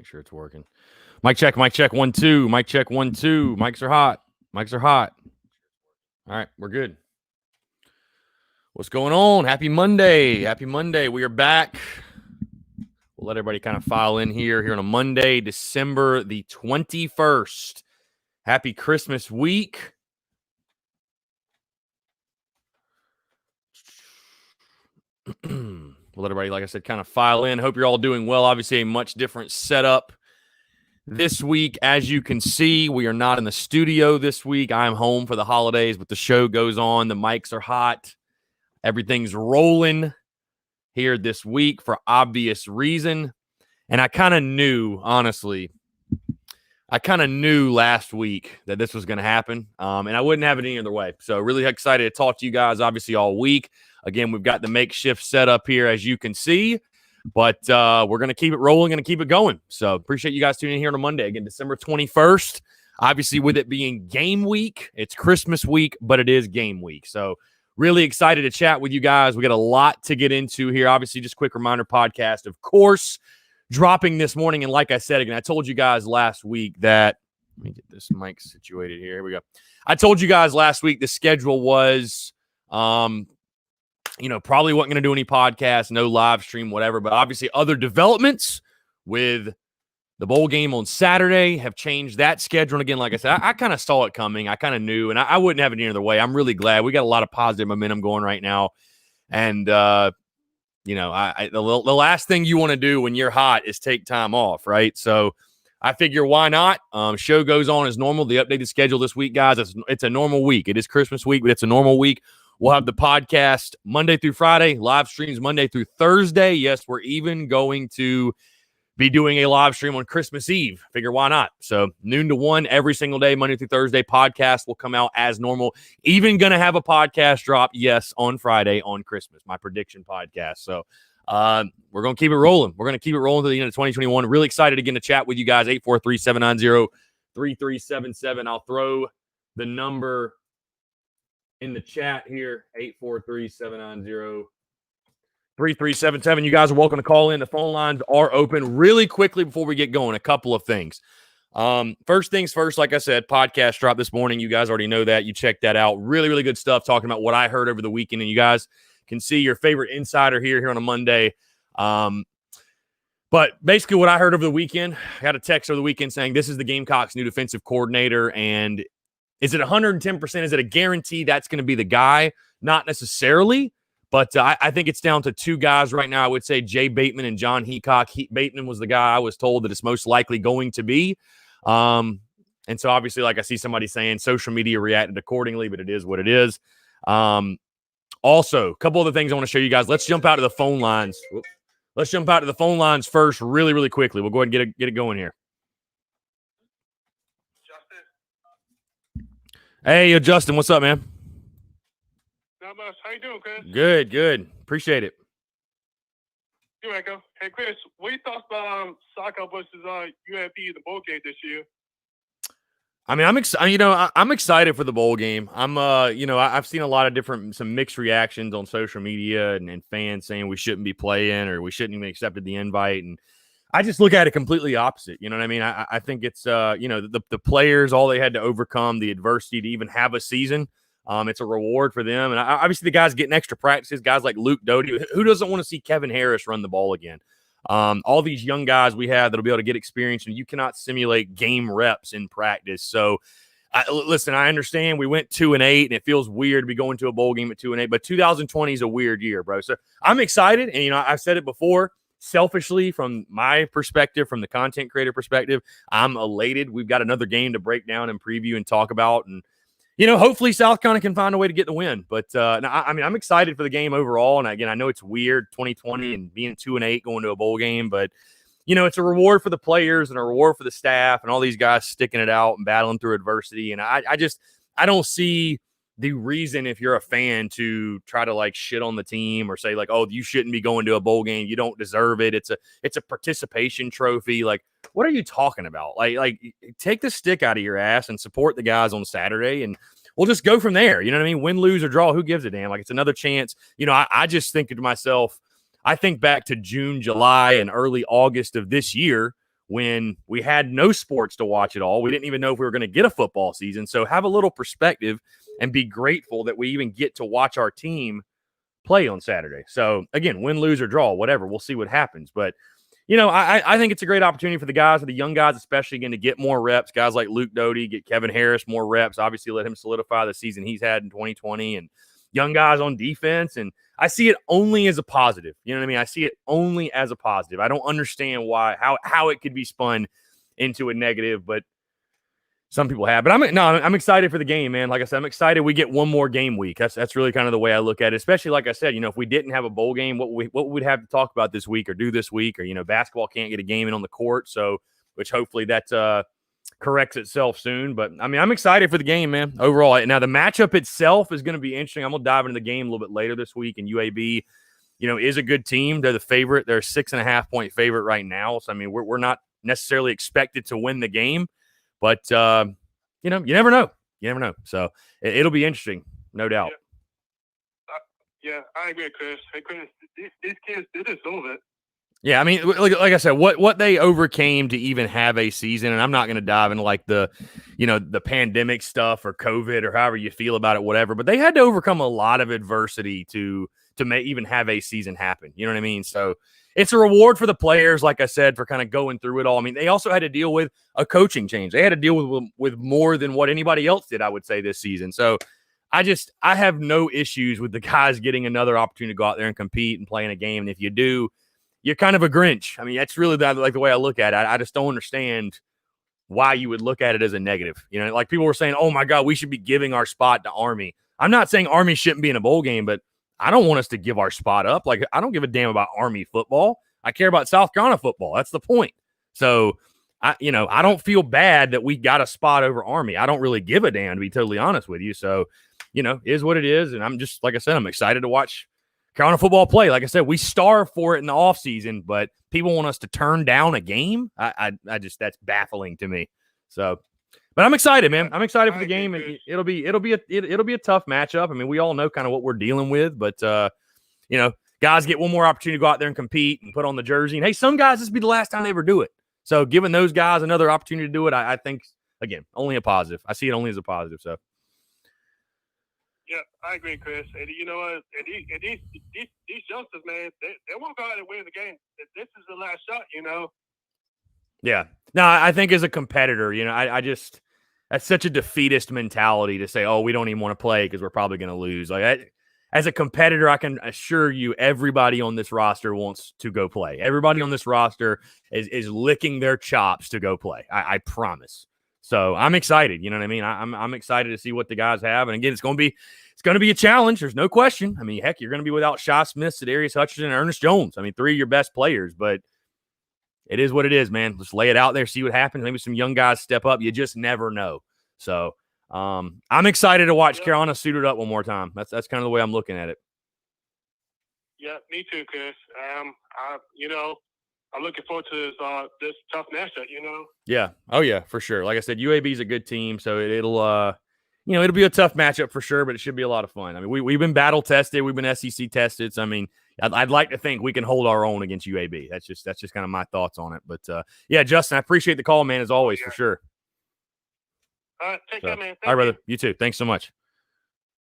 Make sure it's working. Mic check, 1 2. Mic check 1 2. Mics are hot. All right, we're good. What's going on? Happy Monday. We are back. We'll let everybody kind of file in here on a Monday, December the 21st. Happy Christmas week. We'll let everybody, like I said, kind of file in. Hope you're all doing well. Obviously, a much different setup this week. As you can see, we are not in the studio this week. I'm home for the holidays, but the show goes on. The mics are hot. Everything's rolling here this week for obvious reason. And I kind of knew, honestly, last week that this was going to happen. And I wouldn't have it any other way. So really excited to talk to you guys, obviously, all week. Again, we've got the makeshift setup here, as you can see. But we're going to keep it rolling, going to keep it going. So appreciate you guys tuning in here on a Monday. Again, December 21st. Obviously, with it being game week, it's Christmas week, but it is game week. So really excited to chat with you guys. We got a lot to get into here. Obviously, just quick reminder, podcast, of course, dropping this morning. And like I said, again, I told you guys last week that – let me get this mic situated here. Here we go. I told you guys last week the schedule was probably wasn't going to do any podcasts, no live stream, whatever. But obviously other developments with the bowl game on Saturday have changed that schedule. And again, like I said, I kind of saw it coming. I kind of knew, and I wouldn't have it any other way. I'm really glad. We got a lot of positive momentum going right now. And, the last thing you want to do when you're hot is take time off, right? So I figure why not? Show goes on as normal. The updated schedule this week, guys, it's a normal week. It is Christmas week, but it's a normal week. We'll have the podcast Monday through Friday, live streams Monday through Thursday. Yes, we're even going to be doing a live stream on Christmas Eve. Figure why not? So noon to 1 every single day, Monday through Thursday. Podcast will come out as normal. Even going to have a podcast drop, yes, on Friday on Christmas, my prediction podcast. So we're going to keep it rolling. We're going to keep it rolling to the end of 2021. Really excited again to chat with you guys. 843-790-3377. I'll throw the number in the chat here, 843-790-3377. You guys are welcome to call in. The phone lines are open. Really quickly before we get going, a couple of things. First things first, like I said, podcast drop this morning. You guys already know that. You checked that out. Really, really good stuff talking about what I heard over the weekend. And you guys can see your favorite insider here on a Monday. But basically what I heard over the weekend, I got a text over the weekend saying this is the Gamecocks' new defensive coordinator. And is it 110%? Is it a guarantee that's going to be the guy? Not necessarily, but I think it's down to two guys right now. I would say Jay Bateman and John Heacock. Bateman was the guy I was told that it's most likely going to be. And so obviously, like I see somebody saying social media reacted accordingly, but it is what it is. Also, a couple other things I want to show you guys. Let's jump out to the phone lines. Let's jump out to the phone lines first really, really quickly. We'll go ahead and get it going here. Hey, Justin, what's up, man? Not much. How you doing, Chris? Good. Appreciate it. You Echo. Hey, Chris, what are your thoughts about Soccer versus UMP in the bowl game this year? I mean, I'm excited for the bowl game. I've seen a lot of some mixed reactions on social media and fans saying we shouldn't be playing or we shouldn't even accepted the invite. And I just look at it completely opposite. You know what I mean? I think it's, the players, all they had to overcome, the adversity to even have a season. It's a reward for them. And obviously the guys getting extra practices, guys like Luke Doty. Who doesn't want to see Kevin Harris run the ball again? All these young guys we have that'll be able to get experience, and you cannot simulate game reps in practice. So, listen, I understand we went 2-8, and it feels weird to be going to a bowl game at 2-8, but 2020 is a weird year, bro. So I'm excited, and I've said it before. Selfishly, from my perspective, from the content creator perspective, I'm elated. We've got another game to break down and preview and talk about, and hopefully South Carolina can find a way to get the win. But I'm excited for the game overall. And again, I know it's weird 2020 and being 2-8 going to a bowl game, but it's a reward for the players and a reward for the staff and all these guys sticking it out and battling through adversity. And I don't see the reason if you're a fan to try to like shit on the team or say like, oh, you shouldn't be going to a bowl game. You don't deserve it. It's a participation trophy. Like, what are you talking about? Like take the stick out of your ass and support the guys on Saturday, and we'll just go from there. You know what I mean? Win, lose, or draw. Who gives a damn? Like, it's another chance. I just think to myself, I think back to June, July, and early August of this year when we had no sports to watch at all. We didn't even know if we were going to get a football season. So have a little perspective and be grateful that we even get to watch our team play on Saturday. So again, win, lose, or draw, whatever. We'll see what happens. But, I think it's a great opportunity for the guys, for the young guys, especially again, to get more reps. Guys like Luke Doty, get Kevin Harris more reps. Obviously, let him solidify the season he's had in 2020, and young guys on defense. And I see it only as a positive. You know what I mean? I see it only as a positive. I don't understand how it could be spun into a negative, but some people have. But I'm excited for the game, man. Like I said, I'm excited we get one more game week. That's really kind of the way I look at it. Especially, like I said, if we didn't have a bowl game, what we'd have to talk about this week or do this week, or basketball can't get a game in on the court, so which hopefully that corrects itself soon. But I'm excited for the game, man. Overall, now the matchup itself is going to be interesting. I'm gonna dive into the game a little bit later this week, and UAB, is a good team. They're the favorite. They're a 6.5-point favorite right now. So we're not necessarily expected to win the game. But, you never know. You never know. So it'll be interesting, no doubt. Yeah, I agree, Chris. Hey, Chris, these kids, they deserve it. Yeah, like I said, what they overcame to even have a season, and I'm not going to dive into like the pandemic stuff or COVID or however you feel about it, whatever, but they had to overcome a lot of adversity to even have a season happen. You know what I mean? So it's a reward for the players, like I said, for kind of going through it all. They also had to deal with a coaching change. They had to deal with more than what anybody else did, I would say, this season. So I have no issues with the guys getting another opportunity to go out there and compete and play in a game. And if you do, you're kind of a Grinch. That's really the way I look at it. I just don't understand why you would look at it as a negative. Like people were saying, oh, my God, we should be giving our spot to Army. I'm not saying Army shouldn't be in a bowl game, but I don't want us to give our spot up. Like, I don't give a damn about Army football. I care about South Carolina football. That's the point. So, I don't feel bad that we got a spot over Army. I don't really give a damn, to be totally honest with you. So, is what it is. And I'm just, like I said, I'm excited to watch Carolina football play. Like I said, we starve for it in the offseason, but people want us to turn down a game. I just, that's baffling to me. So, but I'm excited, man. I'm excited for the game, and it'll be a tough matchup. We all know kind of what we're dealing with, but guys get one more opportunity to go out there and compete and put on the jersey. And hey, some guys, this will be the last time they ever do it. So giving those guys another opportunity to do it, I think, again, only a positive. I see it only as a positive. So. Yeah, I agree, Chris. And you know what? And these youngsters, man, they won't go out and win the game. This is the last shot, Yeah. No, I think as a competitor, I just – that's such a defeatist mentality to say, oh, we don't even want to play because we're probably going to lose. As a competitor, I can assure you everybody on this roster wants to go play. Everybody on this roster is licking their chops to go play. I promise. So I'm excited. You know what I mean? I'm excited to see what the guys have. And again, it's going to be a challenge. There's no question. Heck, you're going to be without Shy Smith, Sedarius Hutchinson, and Ernest Jones. 3 of your best players, but it is what it is, man. Just lay it out there, see what happens. Maybe some young guys step up. You just never know. So I'm excited to watch Carolina suited up one more time. That's kind of the way I'm looking at it. Yeah, me too, Chris. I'm looking forward to this tough matchup. Yeah. Oh yeah, for sure. Like I said, UAB is a good team, so it'll be a tough matchup for sure, but it should be a lot of fun. We've been battle tested, we've been SEC tested. So I'd like to think we can hold our own against UAB. That's just kind of my thoughts on it. But yeah, Justin, I appreciate the call, man, as always, for sure. All right, take care, man. All right, brother. You too. Thanks so much.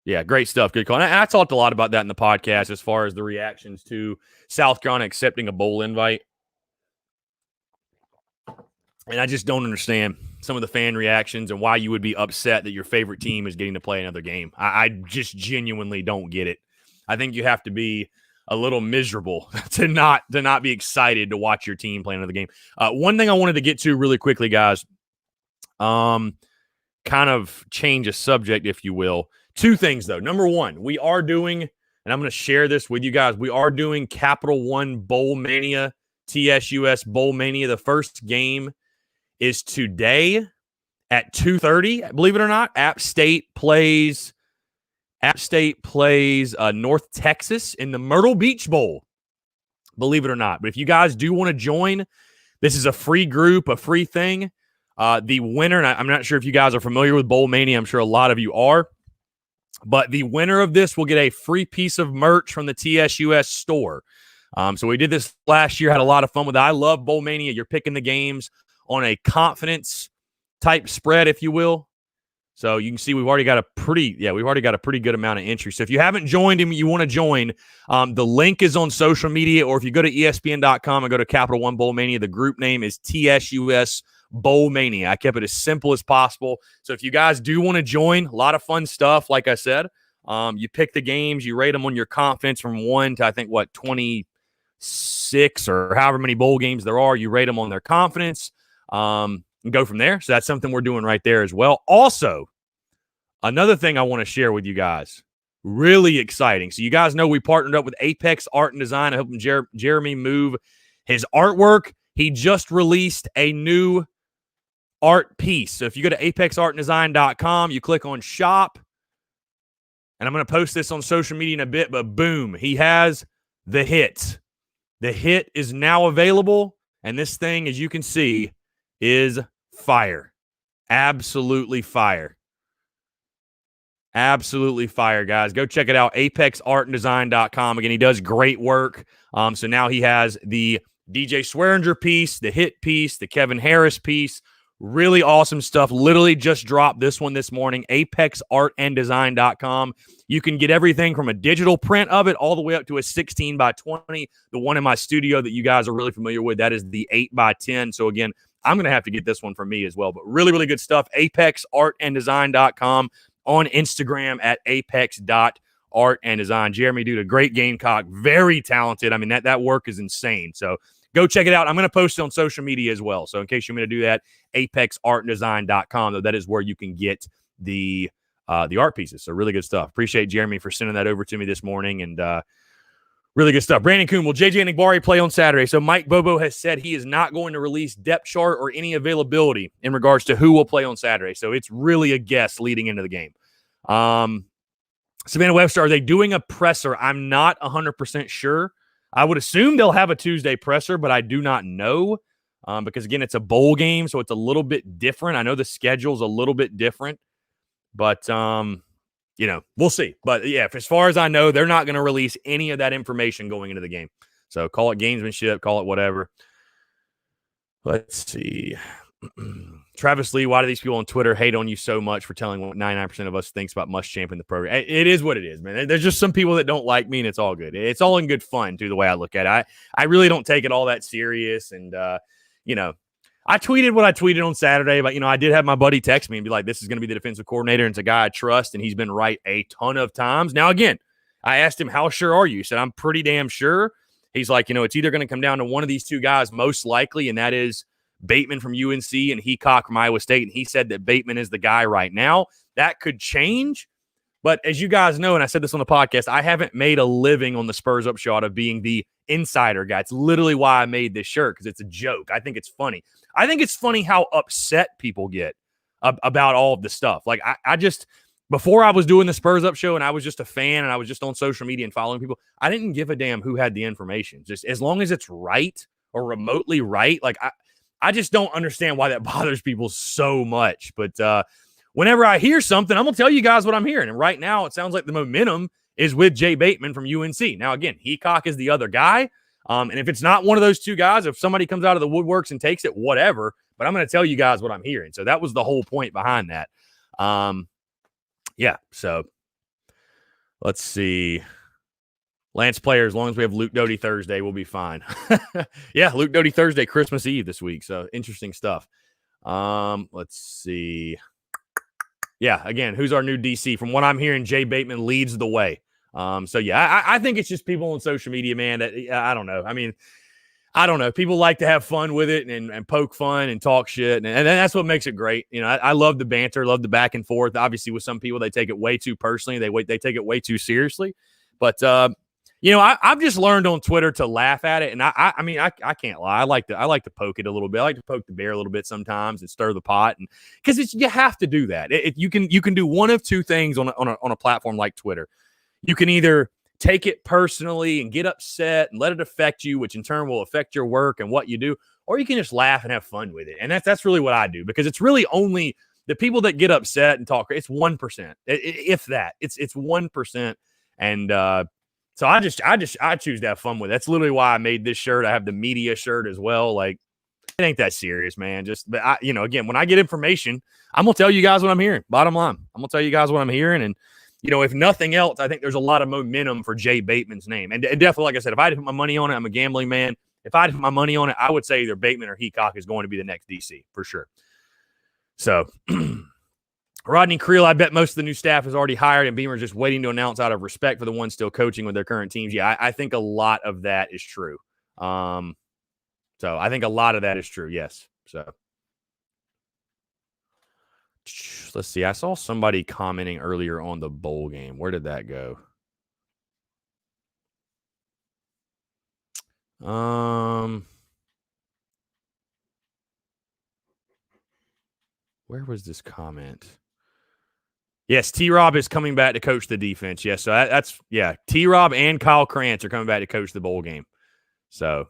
Yeah, great stuff. Good call. And I talked a lot about that in the podcast as far as the reactions to South Carolina accepting a bowl invite. And I just don't understand some of the fan reactions and why you would be upset that your favorite team is getting to play another game. I just genuinely don't get it. I think you have to be a little miserable to not be excited to watch your team play another game. One thing I wanted to get to really quickly, guys, kind of change a subject, if you will. 2 things, though. Number one, we are doing, and I'm going to share this with you guys, we are doing Capital One Bowl Mania, TSUS Bowl Mania. The first game is today at 2:30. Believe it or not, App State plays North Texas in the Myrtle Beach Bowl. Believe it or not. But if you guys do want to join, this is a free group, a free thing. The winner, and I'm not sure if you guys are familiar with Bowl Mania. I'm sure a lot of you are. But the winner of this will get a free piece of merch from the TSUS store. So we did this last year, had a lot of fun with it. I love Bowl Mania. You're picking the games on a confidence type spread, if you will. So you can see we've already got a pretty good amount of entry. So if you haven't joined and you want to join, the link is on social media, or if you go to ESPN.com and go to Capital One Bowl Mania, the group name is TSUS Bowl Mania. I kept it as simple as possible. So if you guys do want to join, a lot of fun stuff. Like I said, you pick the games, you rate them on your confidence from 1 to 26 or however many bowl games there are. You rate them on their confidence. And go from there. So that's something we're doing right there as well. Also, another thing I want to share with you guys, really exciting. So you guys know we partnered up with Apex Art and Design. I helped Jeremy move his artwork. He just released a new art piece. So if you go to apexartanddesign.com, you click on shop, and I'm going to post this on social media in a bit, but boom, he has the hit. The hit is now available, and this thing, as you can see, is fire. Absolutely fire. Absolutely fire, guys. Go check it out, apexartanddesign.com. Again, he does great work. So now he has the DJ Swearinger piece, the hit piece, the Kevin Harris piece. Really awesome stuff. Literally just dropped this one this morning, apexartanddesign.com. You can get everything from a digital print of it all the way up to a 16 by 20. The one in my studio that you guys are really familiar with, that is the 8 by 10. So again, I'm going to have to get this one for me as well. But really, really good stuff. apexartanddesign.com, on Instagram at apex.artanddesign. Jeremy, dude, a great Gamecock. Very talented. I mean, that work is insane. So go check it out. I'm going to post it on social media as well. So in case you're going to do that, apexartanddesign.com, though, that is where you can get the art pieces. So really good stuff. Appreciate Jeremy for sending that over to me this morning. And really good stuff. Brandon Kuhn, will JJ Enagbare play on Saturday? So Mike Bobo has said he is not going to release depth chart or any availability in regards to who will play on Saturday. So it's really a guess leading into the game. Savannah Webster, are they doing a presser? I'm not 100% sure. I would assume they'll have a Tuesday presser, but I do not know because, again, it's a bowl game, so it's a little bit different. I know the schedule's a little bit different, but we'll see. But yeah, as far as I know, they're not going to release any of that information going into the game. So call it gamesmanship, call it whatever. Let's see. Travis Lee, why do these people on Twitter hate on you so much for telling what 99% of us thinks about Muschamp in the program? It is what it is, man. There's just some people that don't like me, and it's all good. It's all in good fun, too, the way I look at it. I really don't take it all that serious. And, I tweeted what I tweeted on Saturday, but, I did have my buddy text me and be like, this is going to be the defensive coordinator, and it's a guy I trust, and he's been right a ton of times. Now, again, I asked him, how sure are you? He said, I'm pretty damn sure. He's like, it's either going to come down to one of these two guys most likely, and that is Bateman from UNC and Heacock from Iowa State. And he said that Bateman is the guy right now. That could change. But as you guys know, and I said this on the podcast, I haven't made a living on the Spurs Upshot of being the insider guy. It's literally why I made this shirt, because it's a joke. I think it's funny. I think it's funny how upset people get about all of this stuff. Like, I just, before I was doing the Spurs Up show and I was just a fan and I was just on social media and following people, I didn't give a damn who had the information. Just as long as it's right or remotely right, like, I just don't understand why that bothers people so much. But whenever I hear something, I'm going to tell you guys what I'm hearing. And right now, it sounds like the momentum is with Jay Bateman from UNC. Now, again, Heacock is the other guy. And if it's not one of those two guys, if somebody comes out of the woodworks and takes it, whatever. But I'm going to tell you guys what I'm hearing. So that was the whole point behind that. So let's see. Lance Player, as long as we have Luke Doty Thursday, we'll be fine. Yeah, Luke Doty Thursday, Christmas Eve this week. So interesting stuff. Let's see. Yeah, again, who's our new DC? From what I'm hearing, Jay Bateman leads the way. I think it's just people on social media, man, that I don't know. I mean, I don't know. People like to have fun with it and poke fun and talk shit. And that's what makes it great. I love the banter, love the back and forth. Obviously, with some people, they take it way too personally. They take it way too seriously. But, I've just learned on Twitter to laugh at it. And I mean, I can't lie. I like to poke it a little bit. I like to poke the bear a little bit sometimes and stir the pot. And because you have to do that. You can do one of two things on a platform like Twitter. You can either take it personally and get upset and let it affect you, which in turn will affect your work and what you do, or you can just laugh and have fun with it. And that's really what I do, because it's really only the people that get upset and talk. It's 1%, if that. It's 1%. And So I choose to have fun with it. That's literally why I made this shirt. I have the media shirt as well. Like, it ain't that serious, man. But again, when I get information, I'm going to tell you guys what I'm hearing. Bottom line, I'm going to tell you guys what I'm hearing. And, if nothing else, I think there's a lot of momentum for Jay Bateman's name. And definitely, like I said, if I had to put my money on it, I'm a gambling man. If I had to put my money on it, I would say either Bateman or Heacock is going to be the next DC for sure. So, Rodney Creel, I bet most of the new staff is already hired and Beamer's just waiting to announce out of respect for the ones still coaching with their current teams. Yeah, I think a lot of that is true. So I think a lot of that is true, yes. So let's see. I saw somebody commenting earlier on the bowl game. Where did that go? Where was this comment? Yes, T-Rob is coming back to coach the defense. Yes, so that's T-Rob and Kyle Krantz are coming back to coach the bowl game. So,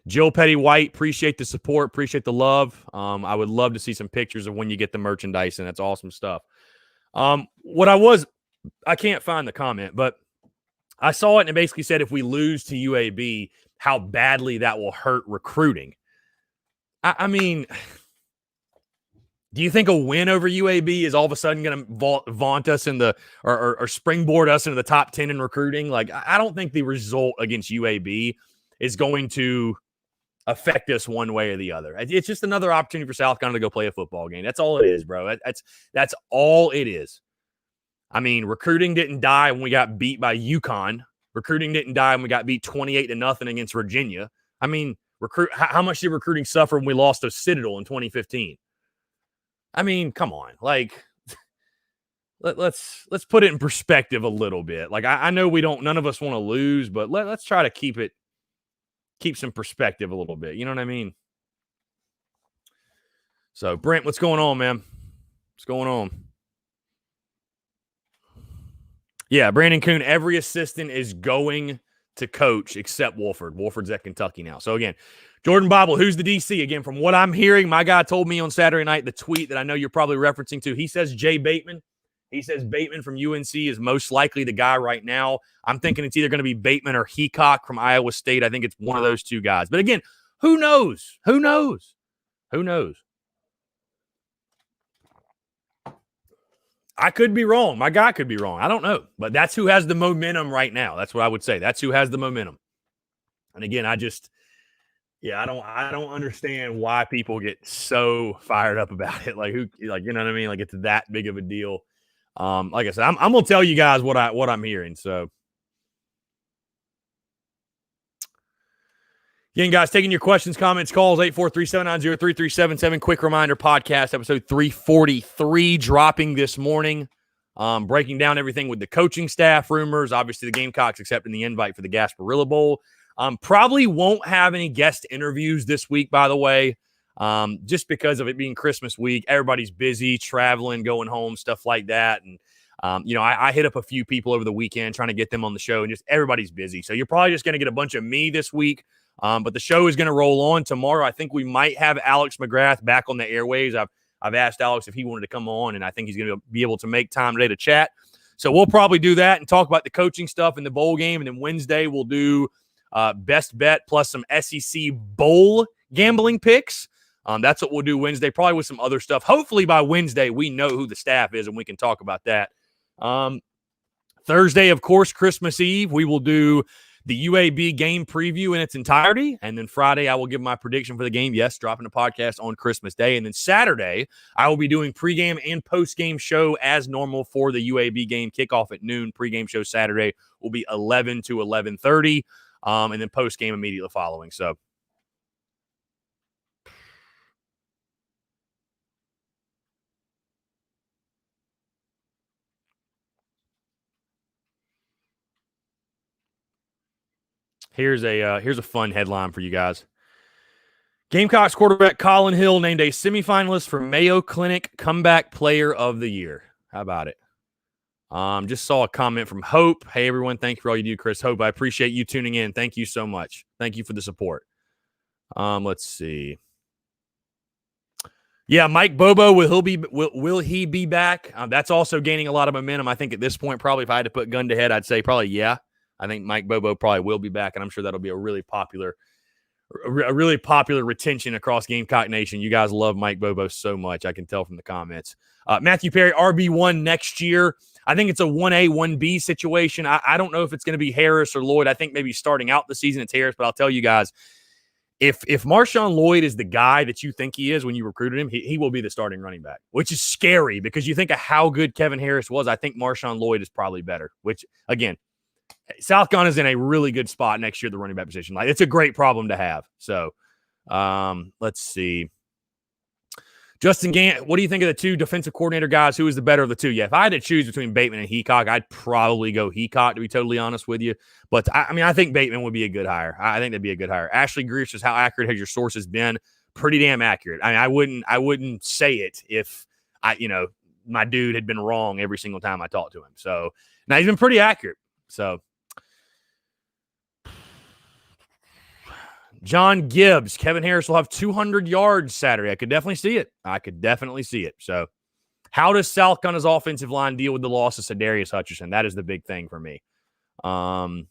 Jill Petty-White, appreciate the support, appreciate the love. I would love to see some pictures of when you get the merchandise, and that's awesome stuff. I can't find the comment, but I saw it, and it basically said if we lose to UAB, how badly that will hurt recruiting. I mean, do you think a win over UAB is all of a sudden going to vaunt us in or springboard us into the top 10 in recruiting? Like, I don't think the result against UAB is going to affect us one way or the other. It's just another opportunity for South Carolina to go play a football game. That's all it is, bro. That's all it is. I mean, recruiting didn't die when we got beat by UConn. Recruiting didn't die when we got beat 28-0 against Virginia. I mean, how much did recruiting suffer when we lost to Citadel in 2015? I mean, come on. Like, let's put it in perspective a little bit. Like, I know none of us want to lose, but let's try to keep some perspective a little bit. You know what I mean? So, Brent, what's going on, man? What's going on? Yeah, Brandon Kuhn, every assistant is going to coach except Wolford. Wolford's at Kentucky now. So, again, Jordan Bible, who's the DC? Again, from what I'm hearing, my guy told me on Saturday night, the tweet that I know you're probably referencing to, he says Jay Bateman. He says Bateman from UNC is most likely the guy right now. I'm thinking it's either going to be Bateman or Heacock from Iowa State. I think it's one of those two guys. But again, who knows? Who knows? Who knows? I could be wrong. My guy could be wrong. I don't know. But that's who has the momentum right now. That's what I would say. That's who has the momentum. And again, I don't understand why people get so fired up about it. Like, you know what I mean? Like, it's that big of a deal. Like I said, I'm gonna tell you guys what I'm hearing. So, again, guys, taking your questions, comments, calls, 843-790-3377. Quick reminder, podcast episode 343 dropping this morning. Breaking down everything with the coaching staff, rumors, obviously the Gamecocks accepting the invite for the Gasparilla Bowl. Probably won't have any guest interviews this week, by the way, just because of it being Christmas week. Everybody's busy, traveling, going home, stuff like that. And, I hit up a few people over the weekend trying to get them on the show, and just everybody's busy. So you're probably just going to get a bunch of me this week. But the show is going to roll on tomorrow. I think we might have Alex McGrath back on the airwaves. I've asked Alex if he wanted to come on, and I think he's going to be able to make time today to chat. So we'll probably do that and talk about the coaching stuff in the bowl game. And then Wednesday we'll do best bet plus some SEC bowl gambling picks. That's what we'll do Wednesday, probably with some other stuff. Hopefully by Wednesday we know who the staff is and we can talk about that. Thursday, of course, Christmas Eve, we will do the UAB game preview in its entirety. And then Friday, I will give my prediction for the game. Yes, dropping a podcast on Christmas Day. And then Saturday, I will be doing pregame and postgame show as normal for the UAB game. Kickoff at noon. Pregame show Saturday will be 11 to 11:30. And then postgame immediately following. So, here's a fun headline for you guys. Gamecocks quarterback Colin Hill named a semifinalist for Mayo Clinic Comeback Player of the Year. How about it? Just saw a comment from Hope. Hey, everyone. Thank you for all you do, Chris. Hope, I appreciate you tuning in. Thank you so much. Thank you for the support. Let's see. Yeah, Mike Bobo, will he be back? That's also gaining a lot of momentum. I think at this point, probably if I had to put gun to head, I'd say probably yeah. I think Mike Bobo probably will be back, and I'm sure that'll be a really popular retention across Gamecock Nation. You guys love Mike Bobo so much. I can tell from the comments. Matthew Perry, RB1 next year. I think it's a 1A, 1B situation. I don't know if it's going to be Harris or Lloyd. I think maybe starting out the season it's Harris, but I'll tell you guys, if Marshawn Lloyd is the guy that you think he is when you recruited him, he will be the starting running back, which is scary because you think of how good Kevin Harris was. I think Marshawn Lloyd is probably better, which, again, South Carolina is in a really good spot next year at the running back position. Like, it's a great problem to have. So, let's see. Justin Gant, what do you think of the two defensive coordinator guys? Who is the better of the two? Yeah, if I had to choose between Bateman and Heacock, I'd probably go Heacock, to be totally honest with you. But, I think Bateman would be a good hire. I think that'd be a good hire. Ashley Greer says, how accurate has your sources been? Pretty damn accurate. I mean, I wouldn't say it if my dude had been wrong every single time I talked to him. So, now he's been pretty accurate. So, John Gibbs, Kevin Harris will have 200 yards Saturday. I could definitely see it. So, how does South Carolina's offensive line deal with the loss of Sadarius Hutcherson? That is the big thing for me. Brandon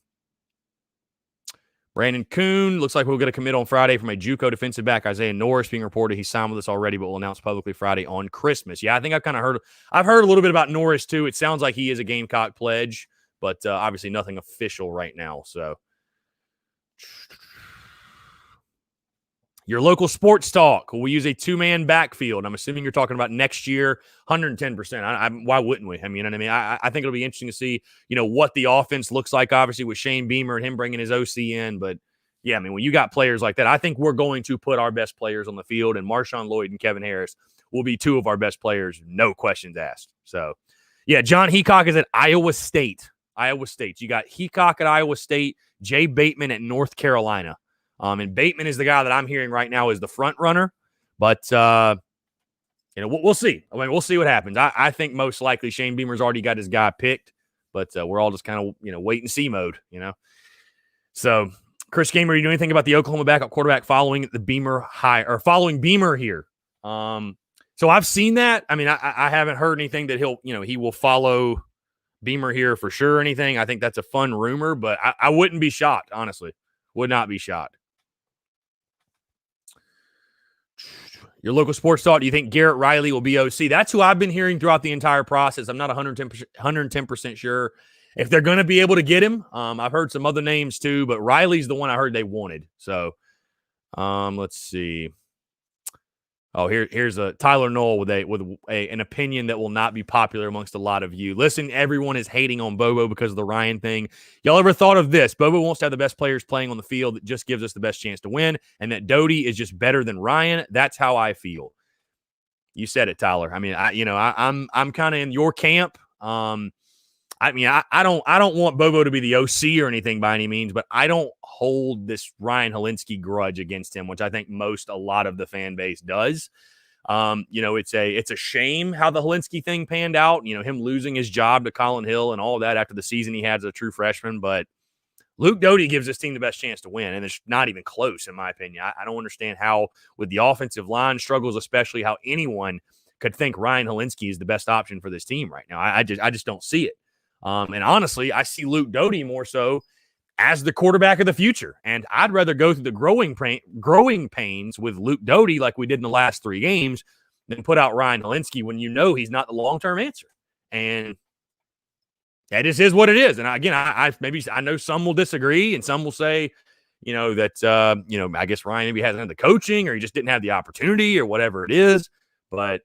Kuhn, looks like we'll get a commit on Friday from a JUCO defensive back, Isaiah Norris, being reported. He signed with us already, but will announce publicly Friday on Christmas. Yeah, I think I've heard a little bit about Norris too. It sounds like he is a Gamecock pledge, but obviously nothing official right now. So, your local sports talk. We use a two-man backfield. I'm assuming you're talking about next year, 110%. Why wouldn't we? I mean, I think it'll be interesting to see, what the offense looks like, obviously, with Shane Beamer and him bringing his OC in. But, yeah, I mean, when you got players like that, I think we're going to put our best players on the field, and Marshawn Lloyd and Kevin Harris will be two of our best players, no questions asked. So, yeah, John Heacock is at Iowa State. You got Heacock at Iowa State, Jay Bateman at North Carolina. And Bateman is the guy that I'm hearing right now is the front runner. But, we'll see. I mean, we'll see what happens. I think most likely Shane Beamer's already got his guy picked. But we're all just kind of, wait and see mode, So, Chris Gamer, you know anything about the Oklahoma backup quarterback following the Beamer following Beamer here? So I've seen that. I mean, I haven't heard anything that he will follow Beamer here for sure or anything. I think that's a fun rumor, but I wouldn't be shocked, honestly. Would not be shocked. Your local sports talk, do you think Garrett Riley will be OC? That's who I've been hearing throughout the entire process. I'm not 110% sure if they're going to be able to get him. I've heard some other names too, but Riley's the one I heard they wanted. So let's see. Oh, here's a Tyler Knoll with an opinion that will not be popular amongst a lot of you. Listen, everyone is hating on Bobo because of the Ryan thing. Y'all ever thought of this? Bobo wants to have the best players playing on the field. That just gives us the best chance to win, and that Doty is just better than Ryan. That's how I feel. You said it, Tyler. I mean, I'm kind of in your camp. I don't want Bobo to be the OC or anything by any means, but I don't hold this Ryan Helinski grudge against him, which I think a lot of the fan base does. It's a shame how the Helinski thing panned out, him losing his job to Colin Hill and all of that after the season he had as a true freshman. But Luke Doty gives this team the best chance to win, and it's not even close, in my opinion. I don't understand how, with the offensive line struggles, especially, how anyone could think Ryan Helinski is the best option for this team right now. I just don't see it. And honestly, I see Luke Doty more so as the quarterback of the future. And I'd rather go through the growing pains with Luke Doty like we did in the last 3 games than put out Ryan Helinski when he's not the long-term answer. And that just is what it is. And again, I know some will disagree and some will say, that, I guess Ryan maybe hasn't had the coaching or he just didn't have the opportunity or whatever it is. But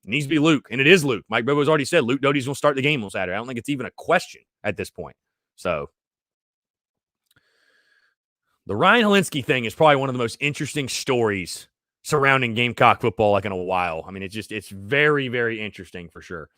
it needs to be Luke, and it is Luke. Mike Bobo's already said Luke Doty's going to start the game on Saturday. I don't think it's even a question at this point. So, the Ryan Helinski thing is probably one of the most interesting stories surrounding Gamecock football in a while. I mean, it's very, very interesting for sure.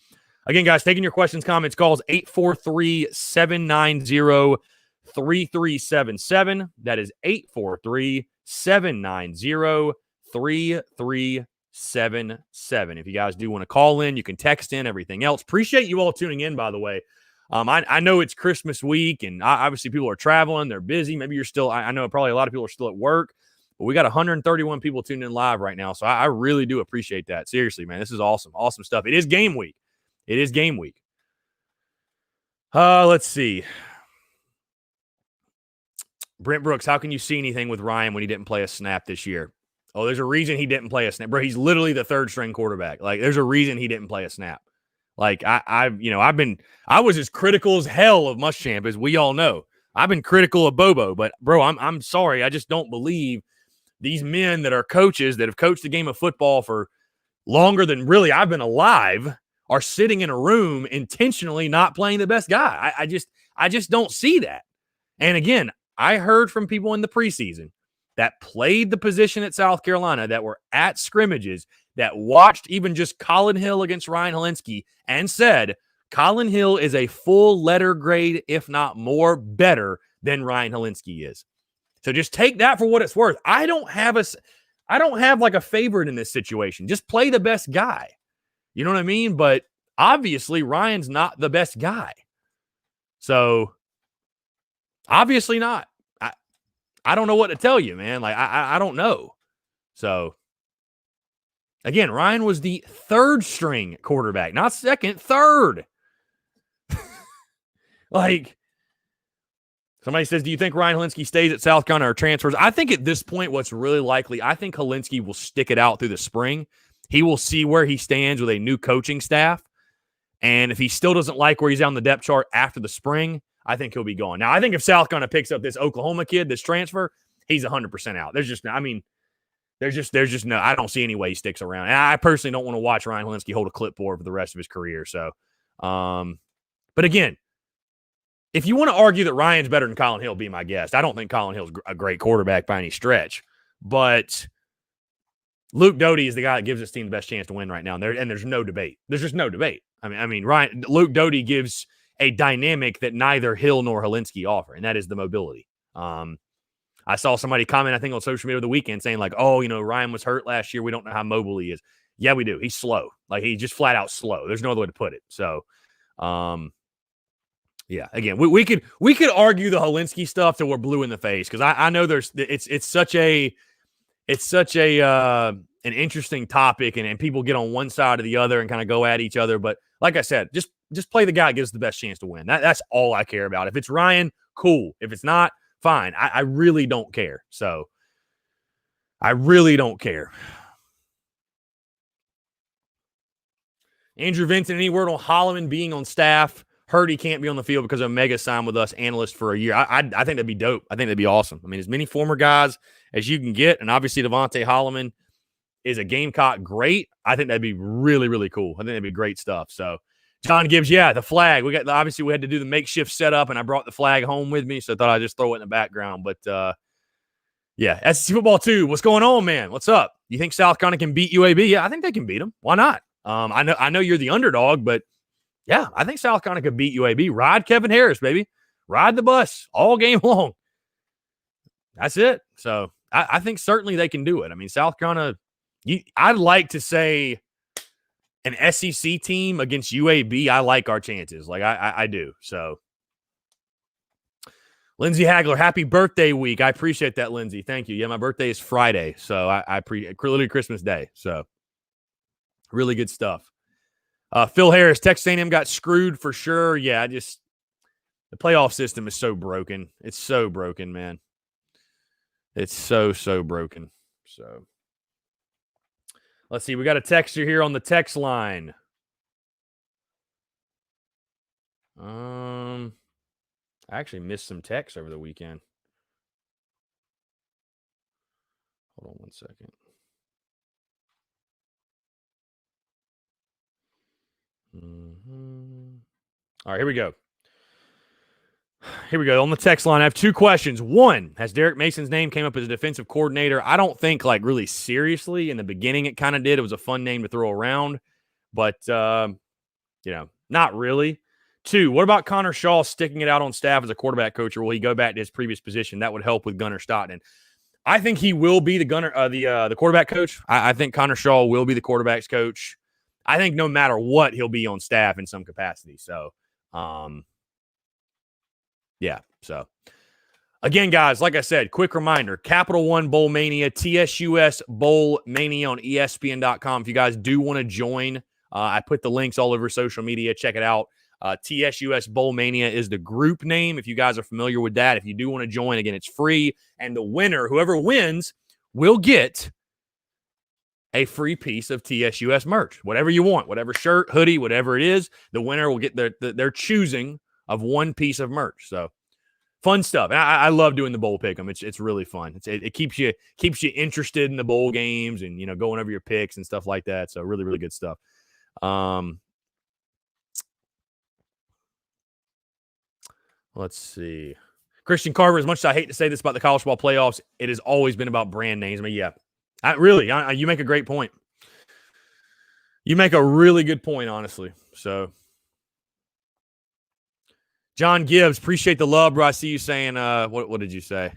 Again, guys, taking your questions, comments, calls, 843-790-3377. That is 843-790-3377. If you guys do want to call in, you can text in, everything else. Appreciate you all tuning in, by the way. I know it's Christmas week, and obviously people are traveling. They're busy. Maybe you're still – I know probably a lot of people are still at work. But we got 131 people tuned in live right now, so I really do appreciate that. Seriously, man, this is awesome. Awesome stuff. It is game week. It is game week. Let's see. Brent Brooks, how can you see anything with Ryan when he didn't play a snap this year? Oh, there's a reason he didn't play a snap. Bro, he's literally the third string quarterback. Like, there's a reason he didn't play a snap. Like, I was as critical as hell of Muschamp, as we all know. I've been critical of Bobo, but bro, I'm sorry. I just don't believe these men that are coaches that have coached the game of football for longer than really I've been alive are sitting in a room intentionally not playing the best guy. I just don't see that. And again, I heard from people in the preseason that played the position at South Carolina, that were at scrimmages, that watched even just Colin Hill against Ryan Hilinski and said, Colin Hill is a full letter grade, if not more, better than Ryan Hilinski is. So just take that for what it's worth. I don't have like a favorite in this situation. Just play the best guy. You know what I mean? But obviously Ryan's not the best guy. So obviously not. I don't know what to tell you, man. Like, I don't know. So, again, Ryan was the third string quarterback, not second, third. Like, somebody says, do you think Ryan Hilinski stays at South Carolina or transfers? I think at this point, what's really likely, I think Hilinski will stick it out through the spring. He will see where he stands with a new coaching staff. And if he still doesn't like where he's on the depth chart after the spring, I think he'll be gone. Now, I think if South Carolina picks up this Oklahoma kid, this transfer, he's 100% out. There's just no, I don't see any way he sticks around. And I personally don't want to watch Ryan Hilinski hold a clipboard for the rest of his career. So, but again, if you want to argue that Ryan's better than Colin Hill, be my guest. I don't think Colin Hill's a great quarterback by any stretch, but Luke Doty is the guy that gives this team the best chance to win right now. And there's no debate. There's just no debate. I mean, Luke Doty gives a dynamic that neither Hill nor Hilinski offer, and that is the mobility. I saw somebody comment, I think, on social media over the weekend saying, like, oh, Ryan was hurt last year. We don't know how mobile he is. Yeah, we do. He's slow. Like, he's just flat out slow. There's no other way to put it. So, yeah, again, we could argue the Hilinski stuff till we're blue in the face, because I know it's such an interesting topic, and people get on one side or the other and kind of go at each other. But like I said, just play the guy that gives the best chance to win. That's all I care about. If it's Ryan, cool. If it's not, fine. I really don't care. So I really don't care. Andrew Vincent, any word on Holloman being on staff? Heard he can't be on the field because Omega signed with us, analyst, for a year. I think that'd be dope. I think that'd be awesome. I mean, as many former guys as you can get, and obviously Devontae Holloman is a Gamecock great. I think that'd be really, really cool. I think that'd be great stuff. So John Gibbs, yeah, the flag. We had to do the makeshift setup, and I brought the flag home with me, so I thought I'd just throw it in the background. But yeah, SEC football 2. What's going on, man? What's up? You think South Carolina can beat UAB? Yeah, I think they can beat them. Why not? I know you're the underdog, but yeah, I think South Carolina could beat UAB. Ride Kevin Harris, baby. Ride the bus all game long. That's it. So I think certainly they can do it. I mean, South Carolina, I'd like to say an SEC team against UAB. I like our chances. Like, I do. So, Lindsay Hagler, happy birthday week. I appreciate that, Lindsay. Thank you. Yeah, my birthday is Friday. So I appreciate literally Christmas Day. So really good stuff. Phil Harris, Texas A&M got screwed for sure. Yeah, the playoff system is so broken. It's so broken, man. It's so broken. So let's see. We got a texter here on the text line. I actually missed some texts over the weekend. Hold on one second. All right, here we go. On the text line, I have two questions. One, has Derek Mason's name came up as a defensive coordinator? I don't think, like, really seriously. In the beginning, it kind of did. It was a fun name to throw around. But, not really. Two, what about Connor Shaw sticking it out on staff as a quarterback coach, or will he go back to his previous position? That would help with Gunnar Stockton. I think he will be the quarterback coach. I think Connor Shaw will be the quarterback's coach. I think no matter what, he'll be on staff in some capacity. So, yeah. So, Again, guys, like I said, quick reminder, Capital One Bowl Mania, TSUS Bowl Mania on ESPN.com. If you guys do want to join, I put the links all over social media. Check it out. TSUS Bowl Mania is the group name. If you guys are familiar with that, if you do want to join, again, it's free. And the winner, whoever wins, will get a free piece of TSUS merch, whatever you want, whatever shirt, hoodie, whatever it is. The winner will get their choosing of one piece of merch. So fun stuff. And I love doing the bowl pick'em. It's really fun. It keeps you interested in the bowl games and going over your picks and stuff like that. So really, really good stuff. Let's see. Christian Carver, as much as I hate to say this about the college football playoffs, it has always been about brand names. I mean, yeah, you make a great point. You make a really good point, honestly. So, John Gibbs, appreciate the love, bro. I see you saying, what did you say?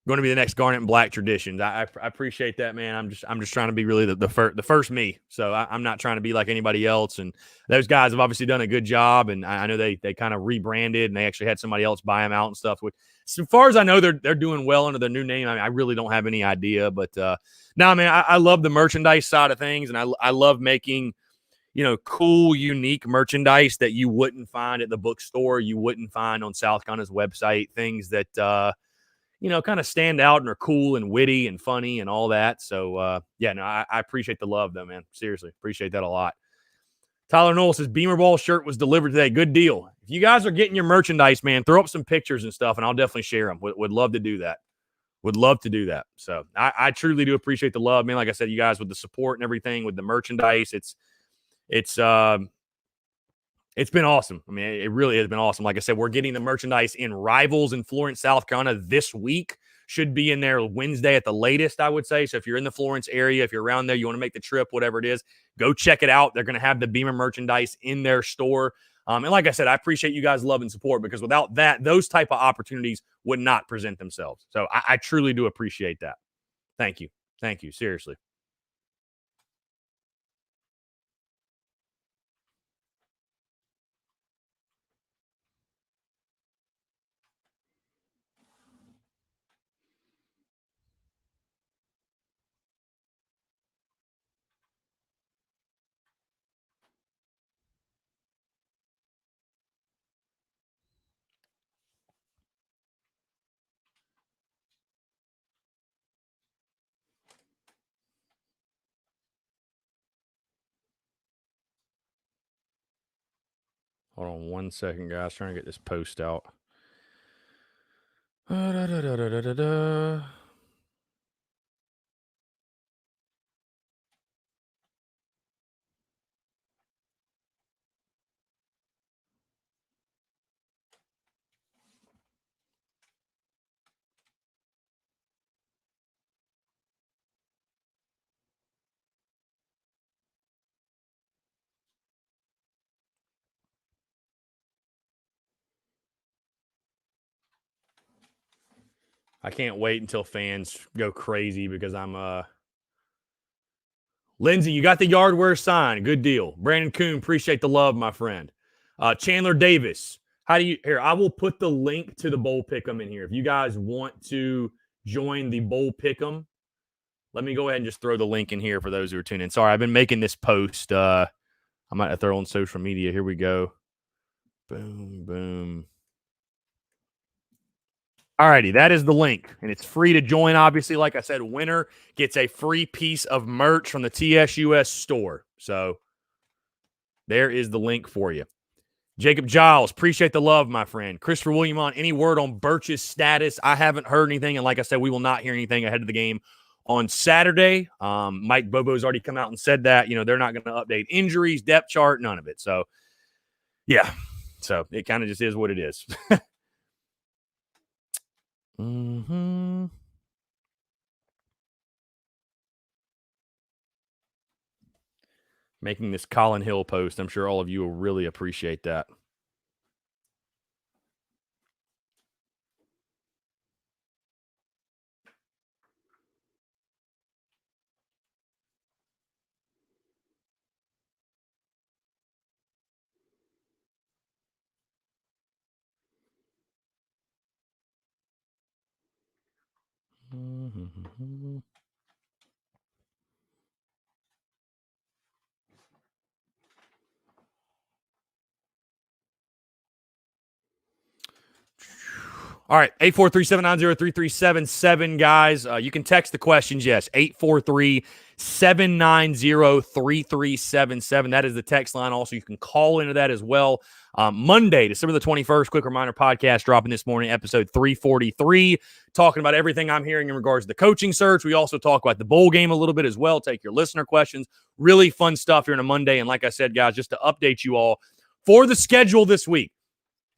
Going to be the next Garnet and Black traditions. I appreciate that, man. I'm just trying to be really the first me. So I'm not trying to be like anybody else. And those guys have obviously done a good job. And I know they kind of rebranded and they actually had somebody else buy them out and stuff. Which, so far as I know, they're doing well under their new name. I mean, I really don't have any idea. But no, man, I love the merchandise side of things, and I love making cool, unique merchandise that you wouldn't find at the bookstore, you wouldn't find on South Carolina's website. Things that kind of stand out and are cool and witty and funny and all that. So, I appreciate the love, though, man. Seriously, appreciate that a lot. Tyler Knoll says, Beamer Ball shirt was delivered today. Good deal. If you guys are getting your merchandise, man, throw up some pictures and stuff, and I'll definitely share them. Would love to do that. Would love to do that. So I truly do appreciate the love, man. Like I said, you guys with the support and everything, with the merchandise, it's been awesome. I mean, it really has been awesome. Like I said, we're getting the merchandise in Rivals in Florence, South Carolina this week. Should be in there Wednesday at the latest, I would say. So if you're in the Florence area, if you're around there, you want to make the trip, whatever it is, go check it out. They're going to have the Beamer merchandise in their store. And like I said, I appreciate you guys' love and support, because without that, those type of opportunities would not present themselves. So I truly do appreciate that. Thank you. Thank you. Seriously. Hold on one second, guys. Trying to get this post out. I can't wait until fans go crazy because I'm Lindsay, you got the Yardware sign. Good deal. Brandon Kuhn, appreciate the love, my friend. Chandler Davis, I will put the link to the Bowl Pick'em in here. If you guys want to join the Bowl Pick'em, let me go ahead and just throw the link in here for those who are tuning in. Sorry, I've been making this post. I might have to throw on social media. Here we go. Boom, boom. Alrighty, that is the link, and it's free to join. Obviously, like I said, winner gets a free piece of merch from the TSUS store. So there is the link for you. Jacob Giles, appreciate the love, my friend. Christopher William on any word on Birch's status? I haven't heard anything, and like I said, we will not hear anything ahead of the game on Saturday. Mike Bobo's already come out and said that they're not going to update injuries, depth chart, none of it. So yeah, so it kind of just is what it is. Mm-hmm. Making this Colin Hill post. I'm sure all of you will really appreciate that. All right, 843-790-3377, guys. You can text the questions, yes, 843-790-3377. That is the text line. Also, you can call into that as well. Monday, December the 21st, quick reminder podcast dropping this morning, episode 343, talking about everything I'm hearing in regards to the coaching search. We also talk about the bowl game a little bit as well, take your listener questions. Really fun stuff here on a Monday. And like I said, guys, just to update you all for the schedule this week,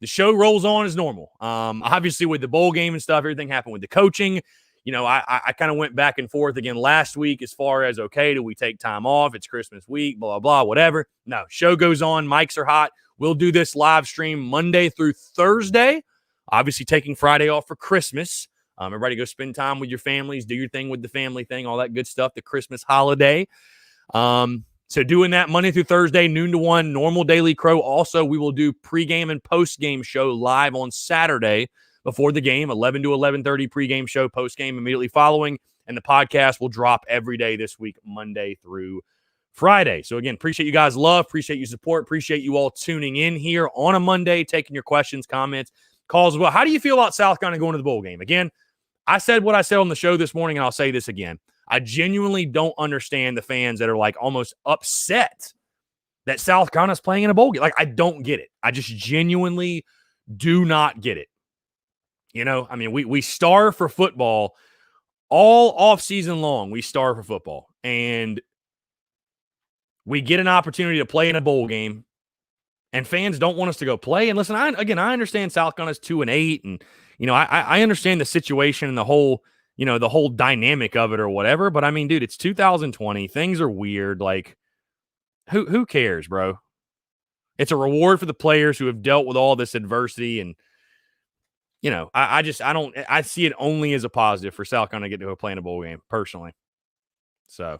the show rolls on as normal. Obviously, with the bowl game and stuff, everything happened with the coaching. You know, I kind of went back and forth again last week as far as, okay, do we take time off? It's Christmas week, blah, blah, whatever. No, show goes on. Mics are hot. We'll do this live stream Monday through Thursday. Obviously, taking Friday off for Christmas. Everybody go spend time with your families, do your thing with the family thing, all that good stuff, the Christmas holiday. So doing that Monday through Thursday, noon to 1, normal Daily Crow. Also, we will do pregame and postgame show live on Saturday before the game, 11 to 11:30 pregame show, postgame immediately following. And the podcast will drop every day this week, Monday through Friday. So again, appreciate you guys' love, appreciate your support, appreciate you all tuning in here on a Monday, taking your questions, comments, calls as well. How do you feel about South Carolina going to the bowl game? Again, I said what I said on the show this morning, and I'll say this again. I genuinely don't understand the fans that are like almost upset that South Carolina's playing in a bowl game. Like, I don't get it. I just genuinely do not get it. You know, I mean, we starve for football all off season long. We starve for football, and we get an opportunity to play in a bowl game, and fans don't want us to go play. And listen, I understand South Carolina's 2-8, and you know, I understand the situation and the whole dynamic of it or whatever. But I mean, dude, it's 2020. Things are weird. Like, who cares, bro? It's a reward for the players who have dealt with all this adversity. And, you know, I see it only as a positive for South Carolina to get to play in a bowl game, personally. So.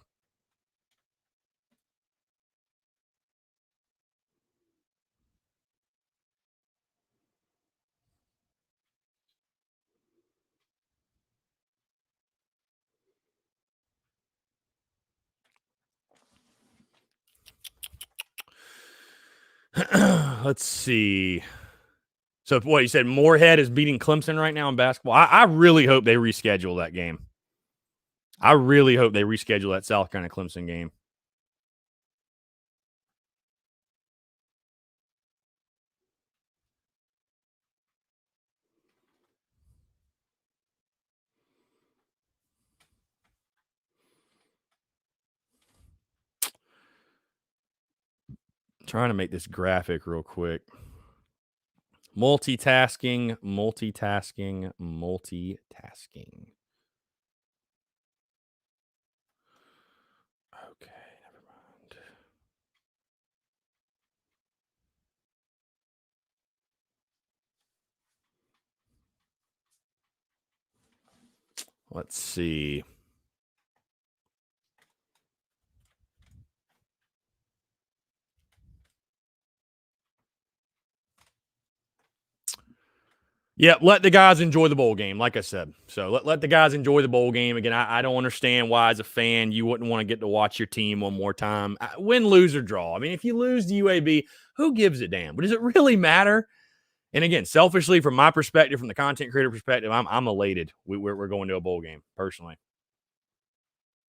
Let's see. So what you said, Moorhead is beating Clemson right now in basketball. I really hope they reschedule that game. I really hope they reschedule that South Carolina Clemson game. I'm trying to make this graphic real quick. Multitasking. Okay, never mind. Let's see. Yeah, let the guys enjoy the bowl game, like I said. So let the guys enjoy the bowl game. Again, I don't understand why, as a fan, you wouldn't want to get to watch your team one more time. Win, lose, or draw. I mean, if you lose to UAB, who gives a damn? But does it really matter? And again, selfishly, from my perspective, from the content creator perspective, I'm elated. We're going to a bowl game, personally.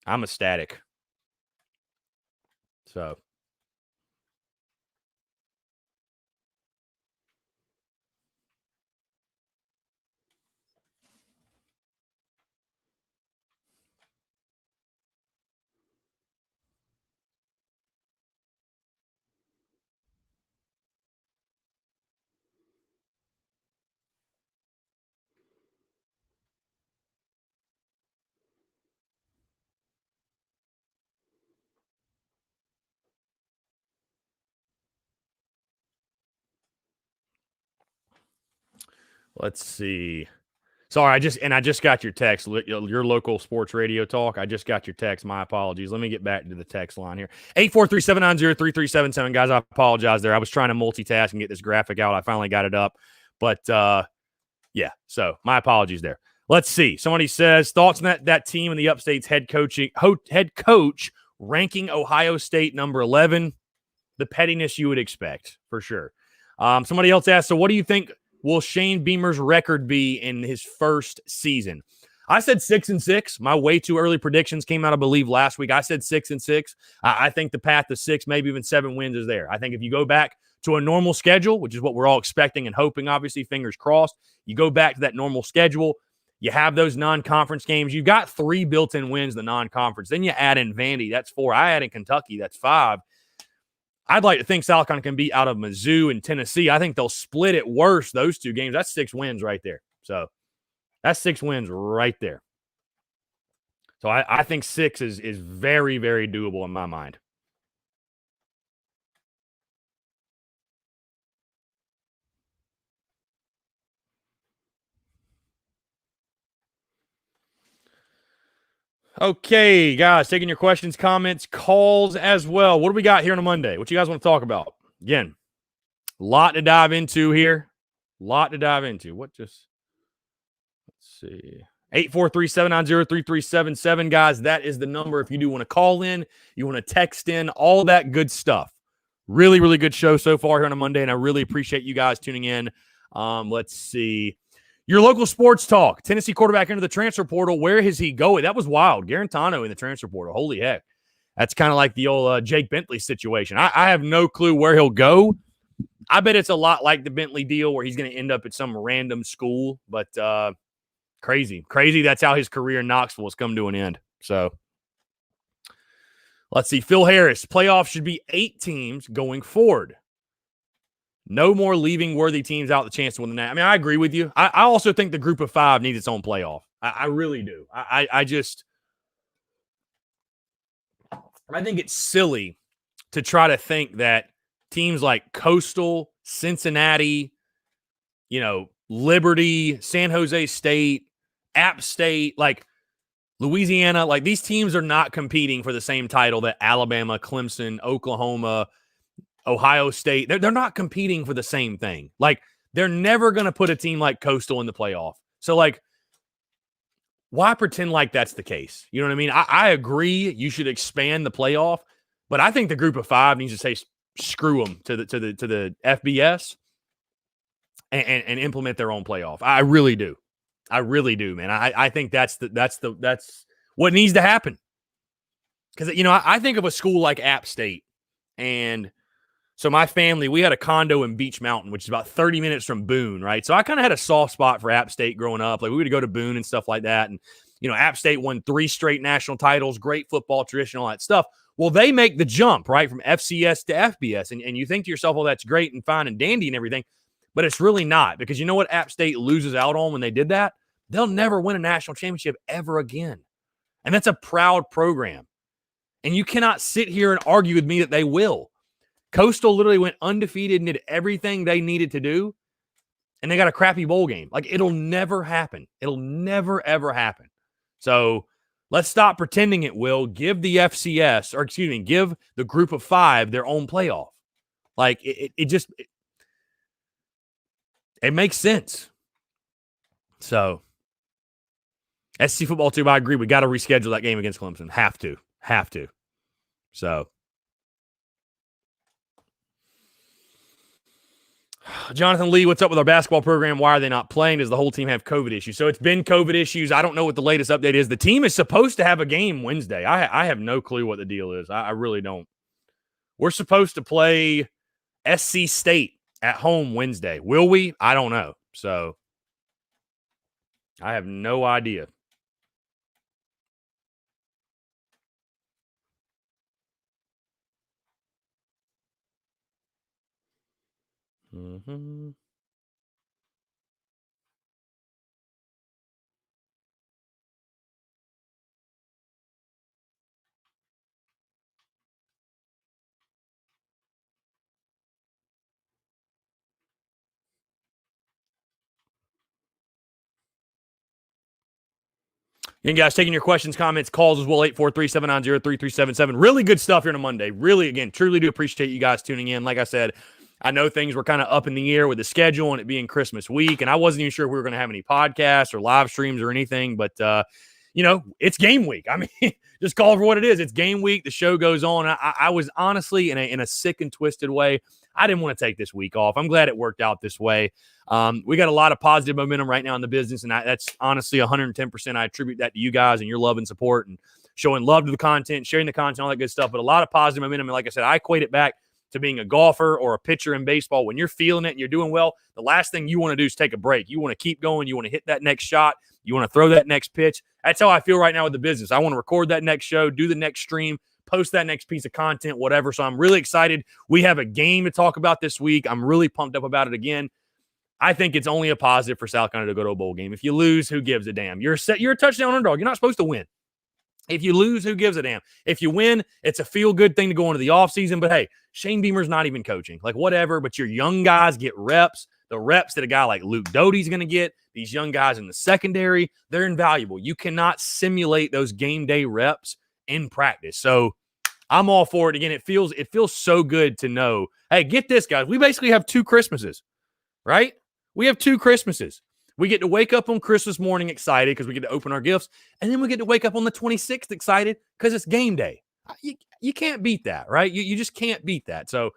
I'm ecstatic. So. Let's see. Sorry, I just got your text, your local sports radio talk. I just got your text. My apologies. Let me get back to the text line here. 843-790-3377. Guys, I apologize there. I was trying to multitask and get this graphic out. I finally got it up. But, yeah, so my apologies there. Let's see. Somebody says thoughts on that team and the Upstate's head coach ranking Ohio State number 11. The pettiness you would expect for sure. Somebody else asked, so what do you think will Shane Beamer's record be in his first season? I said 6-6. My way too early predictions came out, I believe, last week. I said 6-6. I think the path to 6, maybe even 7 wins is there. I think if you go back to a normal schedule, which is what we're all expecting and hoping, obviously, fingers crossed, you go back to that normal schedule, you have those non-conference games. You've got 3 built-in wins, the non-conference. Then you add in Vandy. That's 4. I add in Kentucky. That's 5. I'd like to think South Carolina can beat out of Mizzou and Tennessee. I think they'll split it worse, those 2 games. That's 6 wins right there. So that's 6 wins right there. So I think 6 is very, very doable in my mind. Okay, guys, taking your questions, comments, calls as well. What do we got here on a Monday? What you guys want to talk about? Again, a lot to dive into here. What just, let's see. 843-790-3377, guys. That is the number if you do want to call in, you want to text in, all that good stuff. Really, really good show so far here on a Monday, and I really appreciate you guys tuning in. Let's see. Your local sports talk. Tennessee quarterback into the transfer portal. Where is he going? That was wild. Garantano in the transfer portal. Holy heck. That's kind of like the old Jake Bentley situation. I have no clue where he'll go. I bet it's a lot like the Bentley deal where he's going to end up at some random school. But crazy. That's how his career in Knoxville has come to an end. So let's see. Phil Harris. Playoffs should be 8 teams going forward. No more leaving worthy teams out the chance to win the night. I mean, I agree with you. I also think the group of 5 needs its own playoff. I really do. I think it's silly to try to think that teams like Coastal, Cincinnati, Liberty, San Jose State, App State, like Louisiana, like these teams are not competing for the same title that Alabama, Clemson, Oklahoma, Ohio State, they're not competing for the same thing. Like, they're never going to put a team like Coastal in the playoff. So, like, why pretend like that's the case? You know what I mean? I agree you should expand the playoff, but I think the group of 5 needs to say screw them to the FBS and implement their own playoff. I really do. Man. I think that's what needs to happen. Because, I think of a school like App State, and so my family, we had a condo in Beach Mountain, which is about 30 minutes from Boone, right? So I kind of had a soft spot for App State growing up. Like, we would go to Boone and stuff like that. And, App State won 3 straight national titles, great football tradition, all that stuff. Well, they make the jump, right, from FCS to FBS. And you think to yourself, well, that's great and fine and dandy and everything. But it's really not, because you know what App State loses out on when they did that? They'll never win a national championship ever again. And that's a proud program. And you cannot sit here and argue with me that they will. Coastal literally went undefeated and did everything they needed to do, and they got a crappy bowl game. Like, it'll never happen. It'll never, ever happen. So let's stop pretending it will. Give the FCS, or excuse me, give the group of 5 their own playoff. Like, it makes sense. So, SC football too, I agree. We got to reschedule that game against Clemson. Have to. So, Jonathan Lee, what's up with our basketball program? Why are they not playing? Does the whole team have COVID issues? So it's been COVID issues. I don't know what the latest update is. The team is supposed to have a game Wednesday. I have no clue what the deal is. I really don't. We're supposed to play SC State at home Wednesday. Will we? I don't know. So I have no idea. Mm-hmm. And guys, taking your questions, comments, calls as well, 843-790-3377. Really good stuff here on a Monday. Really, again, truly do appreciate you guys tuning in. Like I said, I know things were kind of up in the air with the schedule and it being Christmas week, and I wasn't even sure if we were going to have any podcasts or live streams or anything, but, it's game week. I mean, just call it for what it is. It's game week. The show goes on. I was honestly in a sick and twisted way. I didn't want to take this week off. I'm glad it worked out this way. We got a lot of positive momentum right now in the business, and that's honestly 110%. I attribute that to you guys and your love and support and showing love to the content, sharing the content, all that good stuff. But a lot of positive momentum. And like I said, I equate it back to being a golfer or a pitcher in baseball. When you're feeling it and you're doing well, the last thing you want to do is take a break. You want to keep going. You want to hit that next shot. You want to throw that next pitch. That's how I feel right now with the business. I want to record that next show, do the next stream, post that next piece of content, whatever. So I'm really excited. We have a game to talk about this week. I'm really pumped up about it again. I think it's only a positive for South Carolina to go to a bowl game. If you lose, who gives a damn? You're a touchdown underdog. You're not supposed to win. If you lose, who gives a damn? If you win, it's a feel-good thing to go into the offseason. But, hey, Shane Beamer's not even coaching. Like, whatever, but your young guys get reps. The reps that a guy like Luke Doty's going to get, these young guys in the secondary, they're invaluable. You cannot simulate those game day reps in practice. So I'm all for it. Again, it feels so good to know, hey, get this, guys. We basically have 2 Christmases, right? We have 2 Christmases. We get to wake up on Christmas morning excited because we get to open our gifts, and then we get to wake up on the 26th excited because it's game day. You can't beat that, right? You just can't beat that. So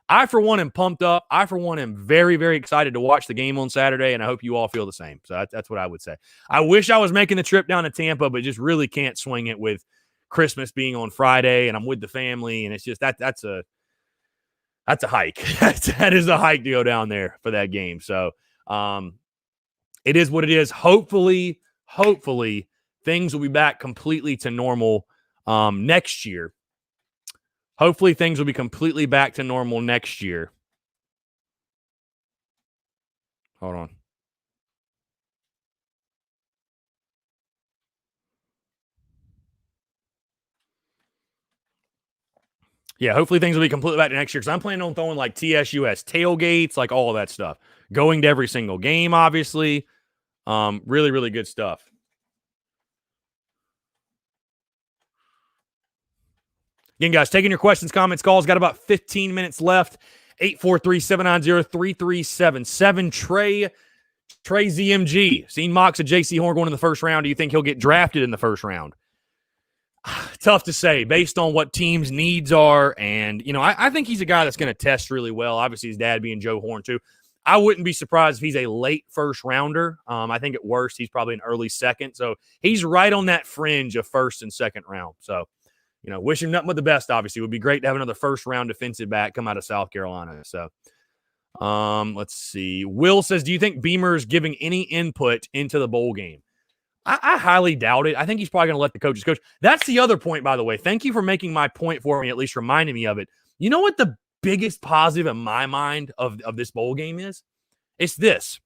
I, for one, am pumped up. I, for one, am very, very excited to watch the game on Saturday, and I hope you all feel the same. So that's what I would say. I wish I was making the trip down to Tampa, but just really can't swing it with Christmas being on Friday, and I'm with the family, and it's just that's a hike. That is a hike to go down there for that game. So it is what it is. Hopefully, things will be back completely to normal next year. Hopefully things will be completely back to normal next year. Hold on. Yeah, hopefully things will be completely back to next year because I'm planning on throwing like TSUS tailgates, like all of that stuff. Going to every single game, obviously. Really, really good stuff. Again, guys, taking your questions, comments, calls. Got about 15 minutes left. 843-790-3377. Trey ZMG. Seen mocks of J.C. Horn going in the first round. Do you think he'll get drafted in the first round? Tough to say based on what teams' needs are. And, I think he's a guy that's going to test really well. Obviously, his dad being Joe Horn, too. I wouldn't be surprised if he's a late first rounder. I think at worst, he's probably an early second. So he's right on that fringe of first and second round. So, wish him nothing but the best, obviously. It would be great to have another first-round defensive back come out of South Carolina. So, let's see. Will says, do you think Beamer's giving any input into the bowl game? I highly doubt it. I think he's probably going to let the coaches coach. That's the other point, by the way. Thank you for making my point for me, at least reminding me of it. You know what the biggest positive in my mind of this bowl game is? It's this.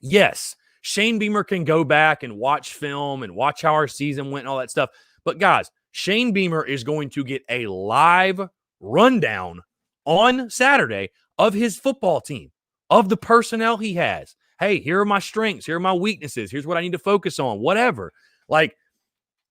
Yes, Shane Beamer can go back and watch film and watch how our season went and all that stuff. But, guys, Shane Beamer is going to get a live rundown on Saturday of his football team, of the personnel he has. Hey, here are my strengths. Here are my weaknesses. Here's what I need to focus on, whatever. Like,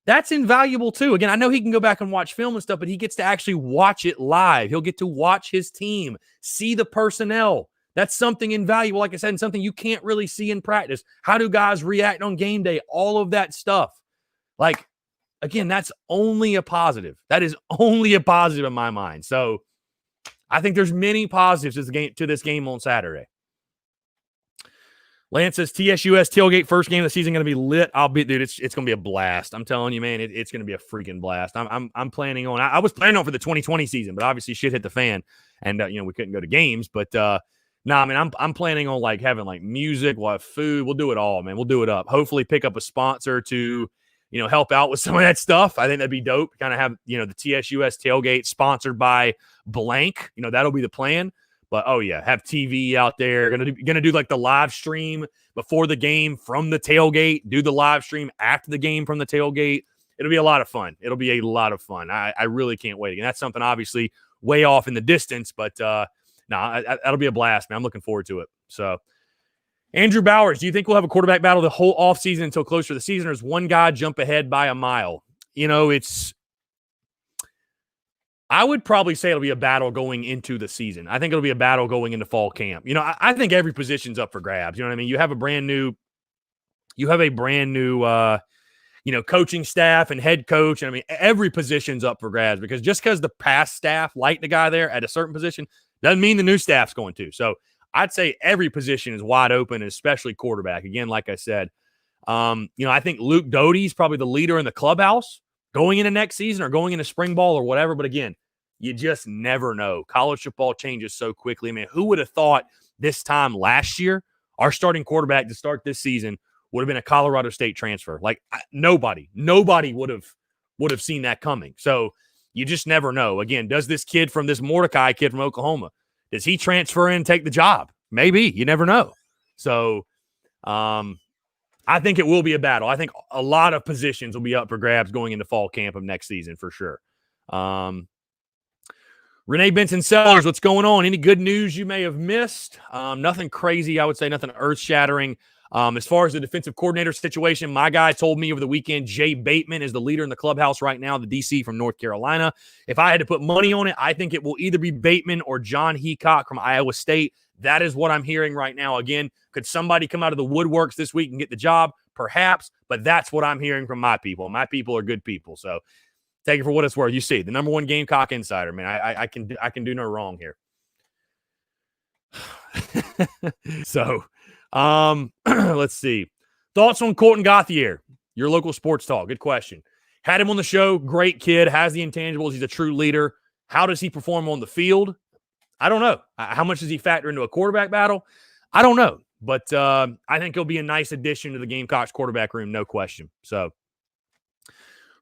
that's invaluable too. Again, I know he can go back and watch film and stuff, but he gets to actually watch it live. He'll get to watch his team, see the personnel. That's something invaluable, like I said, and something you can't really see in practice. How do guys react on game day? All of that stuff. Like, again, that's only a positive. That is only a positive in my mind. So I think there's many positives to this game on Saturday. Lance says TSUS tailgate first game of the season going to be lit. Dude, it's going to be a blast. I'm telling you, man, it's going to be a freaking blast. I'm planning on. I was planning on for the 2020 season, but obviously shit hit the fan, and we couldn't go to games. But I'm planning on like having like music, we'll have food, we'll do it all, man. We'll do it up. Hopefully, pick up a sponsor to help out with some of that stuff. I think that'd be dope. Kind of have the TSUS tailgate sponsored by blank. That'll be the plan. But, oh, yeah, have TV out there. Gonna do like the live stream before the game from the tailgate. Do the live stream after the game from the tailgate. It'll be a lot of fun. It'll be a lot of fun. I really can't wait. And that's something obviously way off in the distance. But, that'll be a blast, man. I'm looking forward to it. So, Andrew Bowers, do you think we'll have a quarterback battle the whole offseason until closer to the season, or does one guy jump ahead by a mile? I would probably say it'll be a battle going into the season. I think it'll be a battle going into fall camp. I think every position's up for grabs. You know what I mean? You have a brand new coaching staff and head coach. I mean, every position's up for grabs because just because the past staff liked the guy there at a certain position doesn't mean the new staff's going to. So I'd say every position is wide open, especially quarterback. Again, like I said, I think Luke Doty's probably the leader in the clubhouse going into next season or going into spring ball or whatever. But again, you just never know. College football changes so quickly. I mean, who would have thought this time last year our starting quarterback to start this season would have been a Colorado State transfer? Like nobody would have seen that coming. So you just never know. Again, does this Mordecai kid from Oklahoma, does he transfer in and take the job? Maybe. You never know. So I think it will be a battle. I think a lot of positions will be up for grabs going into fall camp of next season for sure. Renee Benson Sellers, what's going on? Any good news you may have missed? Nothing crazy, I would say, nothing earth-shattering. As far as the defensive coordinator situation, my guy told me over the weekend Jay Bateman is the leader in the clubhouse right now, the DC from North Carolina. If I had to put money on it, I think it will either be Bateman or John Heacock from Iowa State. That is what I'm hearing right now. Again, could somebody come out of the woodworks this week and get the job? Perhaps, but that's what I'm hearing from my people. My people are good people, so take it for what it's worth. You see, the number one Gamecock insider, man. I can do no wrong here. So, let's see. Thoughts on Colton Gothier, your local sports talk? Good question. Had him on the show. Great kid. Has the intangibles. He's a true leader. How does he perform on the field? I don't know. How much does he factor into a quarterback battle? I don't know. But I think he'll be a nice addition to the Gamecocks quarterback room, no question. So,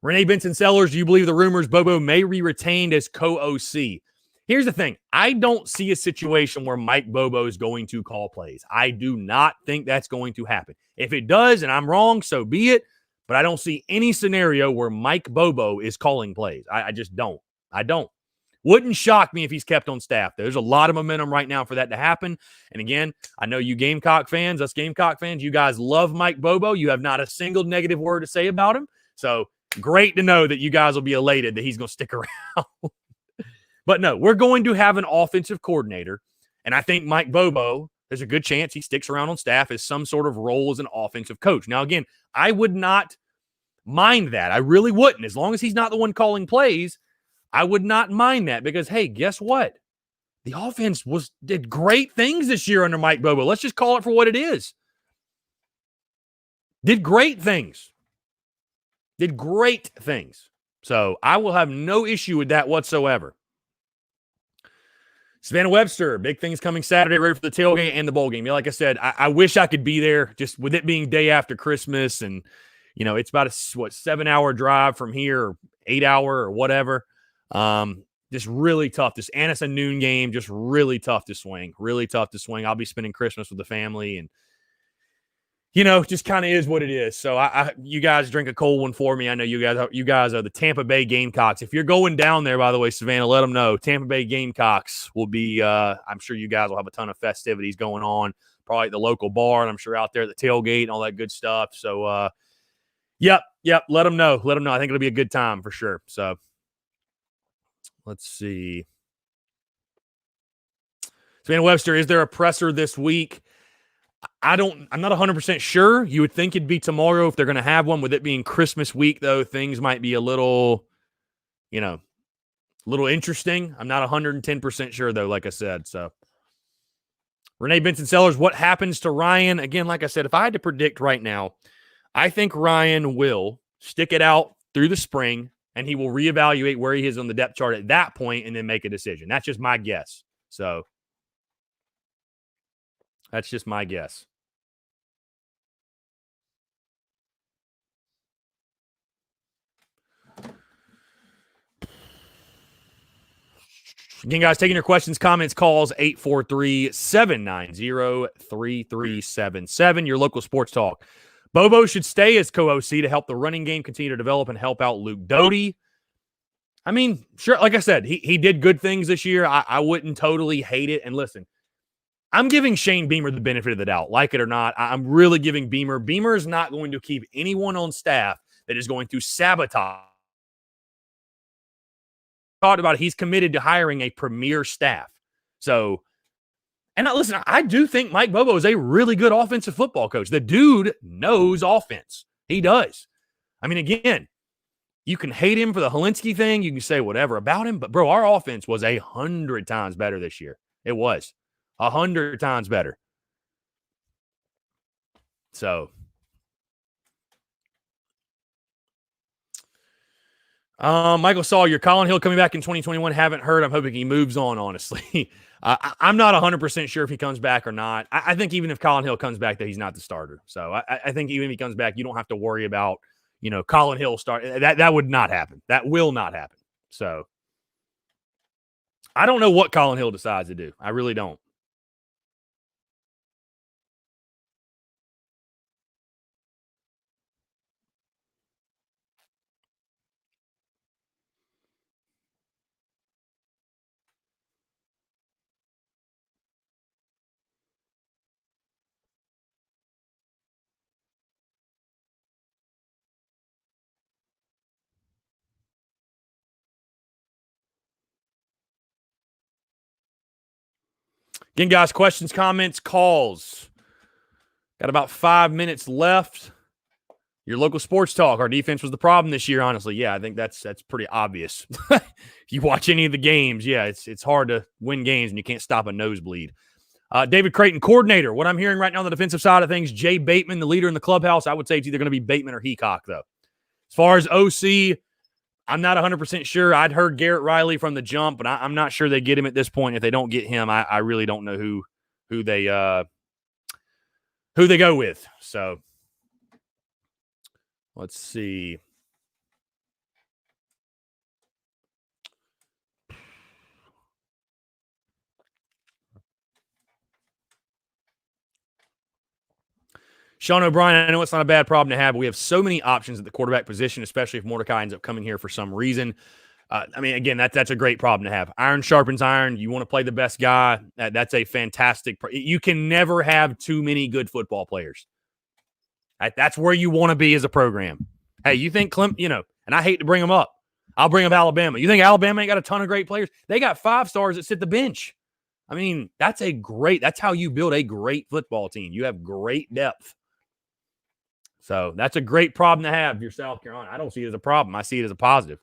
Renee Benson Sellers, do you believe the rumors Bobo may be retained as co-OC? Here's the thing. I don't see a situation where Mike Bobo is going to call plays. I do not think that's going to happen. If it does, and I'm wrong, so be it. But I don't see any scenario where Mike Bobo is calling plays. I just don't. I don't. Wouldn't shock me if he's kept on staff. There's a lot of momentum right now for that to happen. And again, I know you Gamecock fans, us Gamecock fans, you guys love Mike Bobo. You have not a single negative word to say about him. So great to know that you guys will be elated that he's going to stick around. But no, we're going to have an offensive coordinator. And I think Mike Bobo, there's a good chance he sticks around on staff as some sort of role as an offensive coach. Now, again, I would not mind that. I really wouldn't. As long as he's not the one calling plays, I would not mind that because, hey, guess what? The offense did great things this year under Mike Bobo. Let's just call it for what it is. Did great things. Did great things. So I will have no issue with that whatsoever. Savannah Webster, big things coming Saturday, ready for the tailgate and the bowl game. Yeah, like I said, I wish I could be there just with it being day after Christmas. And, it's about a 7-hour drive from here, or 8-hour or whatever. Just really tough. And it's a noon game, just really tough to swing. Really tough to swing. I'll be spending Christmas with the family and, just kind of is what it is. So you guys drink a cold one for me. I know you guys are the Tampa Bay Gamecocks. If you're going down there, by the way, Savannah, let them know. Tampa Bay Gamecocks will be, I'm sure you guys will have a ton of festivities going on, probably at the local bar, and I'm sure out there at the tailgate and all that good stuff. So, yep. Let them know. I think it'll be a good time for sure. So let's see. Savannah Webster, is there a presser this week? I'm not 100% sure. You would think it'd be tomorrow if they're going to have one. With it being Christmas week, though, things might be a little interesting. I'm not 110% sure, though, like I said. So, Renee Benson Sellers, what happens to Ryan? Again, like I said, if I had to predict right now, I think Ryan will stick it out through the spring, and he will reevaluate where he is on the depth chart at that point and then make a decision. That's just my guess. So, that's just my guess. Again, guys, taking your questions, comments, calls, 843-790-3377. Your local sports talk. Bobo should stay as co-OC to help the running game continue to develop and help out Luke Doty. I mean, sure, like I said, he did good things this year. I wouldn't totally hate it. And listen, I'm giving Shane Beamer the benefit of the doubt. Like it or not, I'm really giving Beamer. Beamer is not going to keep anyone on staff that is going to sabotage talked about it, he's committed to hiring a premier staff. So, and listen, I do think Mike Bobo is a really good offensive football coach. The dude knows offense. He does. I mean, again, you can hate him for the Helinski thing. You can say whatever about him. But, bro, our offense was 100 times better this year. It was 100 times better. So, Michael Sawyer, Colin Hill coming back in 2021. Haven't heard. I'm hoping he moves on, honestly. I'm not 100% sure if he comes back or not. I think even if Colin Hill comes back, that he's not the starter. So I think even if he comes back, you don't have to worry about, Colin Hill start. That would not happen. That will not happen. So I don't know what Colin Hill decides to do. I really don't. Again, guys, questions, comments, calls. Got about 5 minutes left. Your local sports talk. Our defense was the problem this year, honestly. Yeah, I think that's pretty obvious. If you watch any of the games, yeah, it's hard to win games and you can't stop a nosebleed. David Creighton, coordinator. What I'm hearing right now on the defensive side of things, Jay Bateman, the leader in the clubhouse. I would say it's either going to be Bateman or Heacock, though. As far as OC, I'm not 100% sure. I'd heard Garrett Riley from the jump, but I'm not sure they get him at this point. If they don't get him, I really don't know who they go with. So let's see. Sean O'Brien, I know it's not a bad problem to have, but we have so many options at the quarterback position, especially if Mordecai ends up coming here for some reason. I mean, again, that's a great problem to have. Iron sharpens iron. You want to play the best guy. That's a fantastic – you can never have too many good football players. That's where you want to be as a program. Hey, you think and I hate to bring them up. I'll bring up Alabama. You think Alabama ain't got a ton of great players? They got 5 stars that sit the bench. I mean, that's how you build a great football team. You have great depth. So that's a great problem to have if you're South Carolina. I don't see it as a problem. I see it as a positive.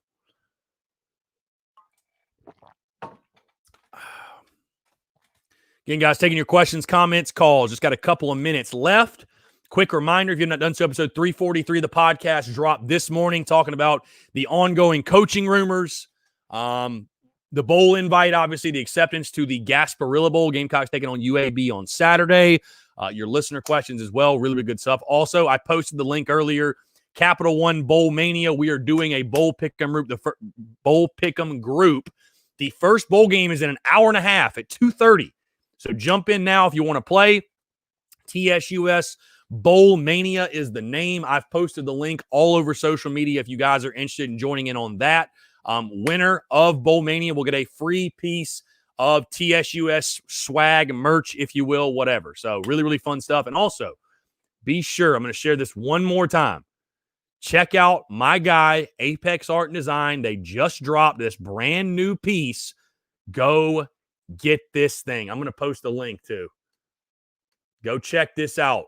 Again, guys, taking your questions, comments, calls. Just got a couple of minutes left. Quick reminder, if you've not done so, episode 343 of the podcast dropped this morning talking about the ongoing coaching rumors. The bowl invite, obviously, the acceptance to the Gasparilla Bowl. Gamecocks taking on UAB on Saturday. Your listener questions as well. Really, really good stuff. Also, I posted the link earlier. Capital One Bowl Mania. We are doing a bowl pick'em group. Bowl pick'em group. The first bowl game is in an hour and a half at 2:30. So jump in now if you want to play. TSUS Bowl Mania is the name. I've posted the link all over social media if you guys are interested in joining in on that. Winner of Bowl Mania will get a free piece of TSUS swag, merch, if you will, whatever. So really, really fun stuff. And also, be sure, I'm going to share this one more time. Check out my guy, Apex Art and Design. They just dropped this brand new piece. Go get this thing. I'm going to post a link too. Go check this out.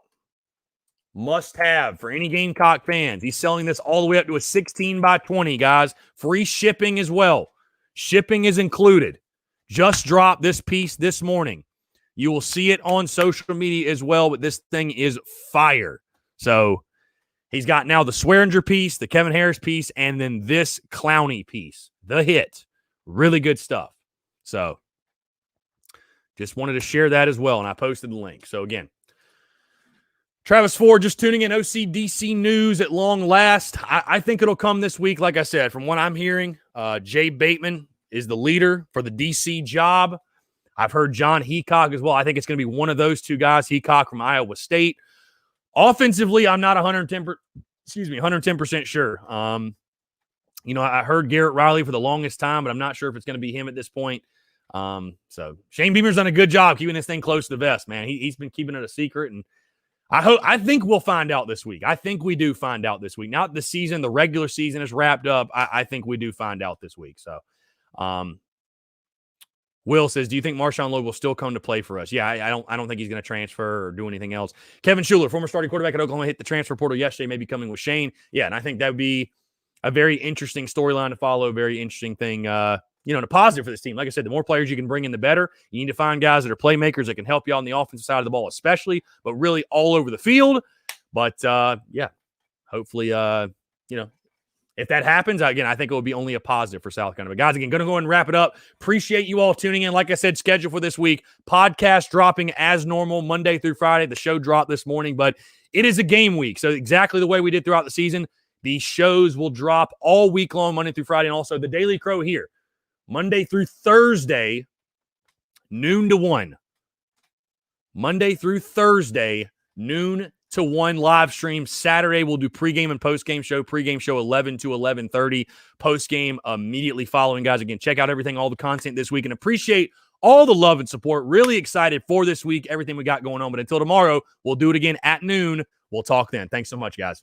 Must have for any Gamecock fans. He's selling this all the way up to a 16 by 20, guys. Free shipping as well. Shipping is included. Just dropped this piece this morning. You will see it on social media as well, but this thing is fire. So he's got now the Swearinger piece, the Kevin Harris piece, and then this Clowney piece. The hit. Really good stuff. So just wanted to share that as well, and I posted the link. So again, Travis Ford just tuning in. OCDC news at long last. I think it'll come this week. Like I said, from what I'm hearing, Jay Bateman is the leader for the DC job. I've heard John Heacock as well. I think it's going to be one of those two guys, Heacock from Iowa State. Offensively, I'm not 110% sure. I heard Garrett Riley for the longest time, but I'm not sure if it's going to be him at this point. So Shane Beamer's done a good job keeping this thing close to the vest, man. He's been keeping it a secret, and I think we'll find out this week. I think we do find out this week. Now the regular season is wrapped up. I think we do find out this week. So Will says, do you think Marshawn Lloyd will still come to play for us? Yeah, I don't think he's going to transfer or do anything else. Kevin Schuler, former starting quarterback at Oklahoma, hit the transfer portal yesterday, maybe coming with Shane. Yeah, and I think that would be a very interesting storyline to follow, very interesting thing, and a positive for this team. Like I said, the more players you can bring in, the better. You need to find guys that are playmakers that can help you on the offensive side of the ball, especially, but really all over the field. But, hopefully, if that happens, again, I think it will be only a positive for South Carolina. But guys, again, going to go ahead and wrap it up. Appreciate you all tuning in. Like I said, schedule for this week. Podcast dropping as normal Monday through Friday. The show dropped this morning, but it is a game week. So exactly the way we did throughout the season, these shows will drop all week long, Monday through Friday. And also the Daily Crow here, Monday through Thursday, noon to 1. Monday through Thursday, noon to 1 live stream. Saturday, we'll do pregame and postgame show. Pregame show 11 to 11:30. Postgame immediately following. Guys, again, check out everything, all the content this week, and appreciate all the love and support. Really excited for this week, everything we got going on. But until tomorrow, we'll do it again at noon. We'll talk then. Thanks so much, guys.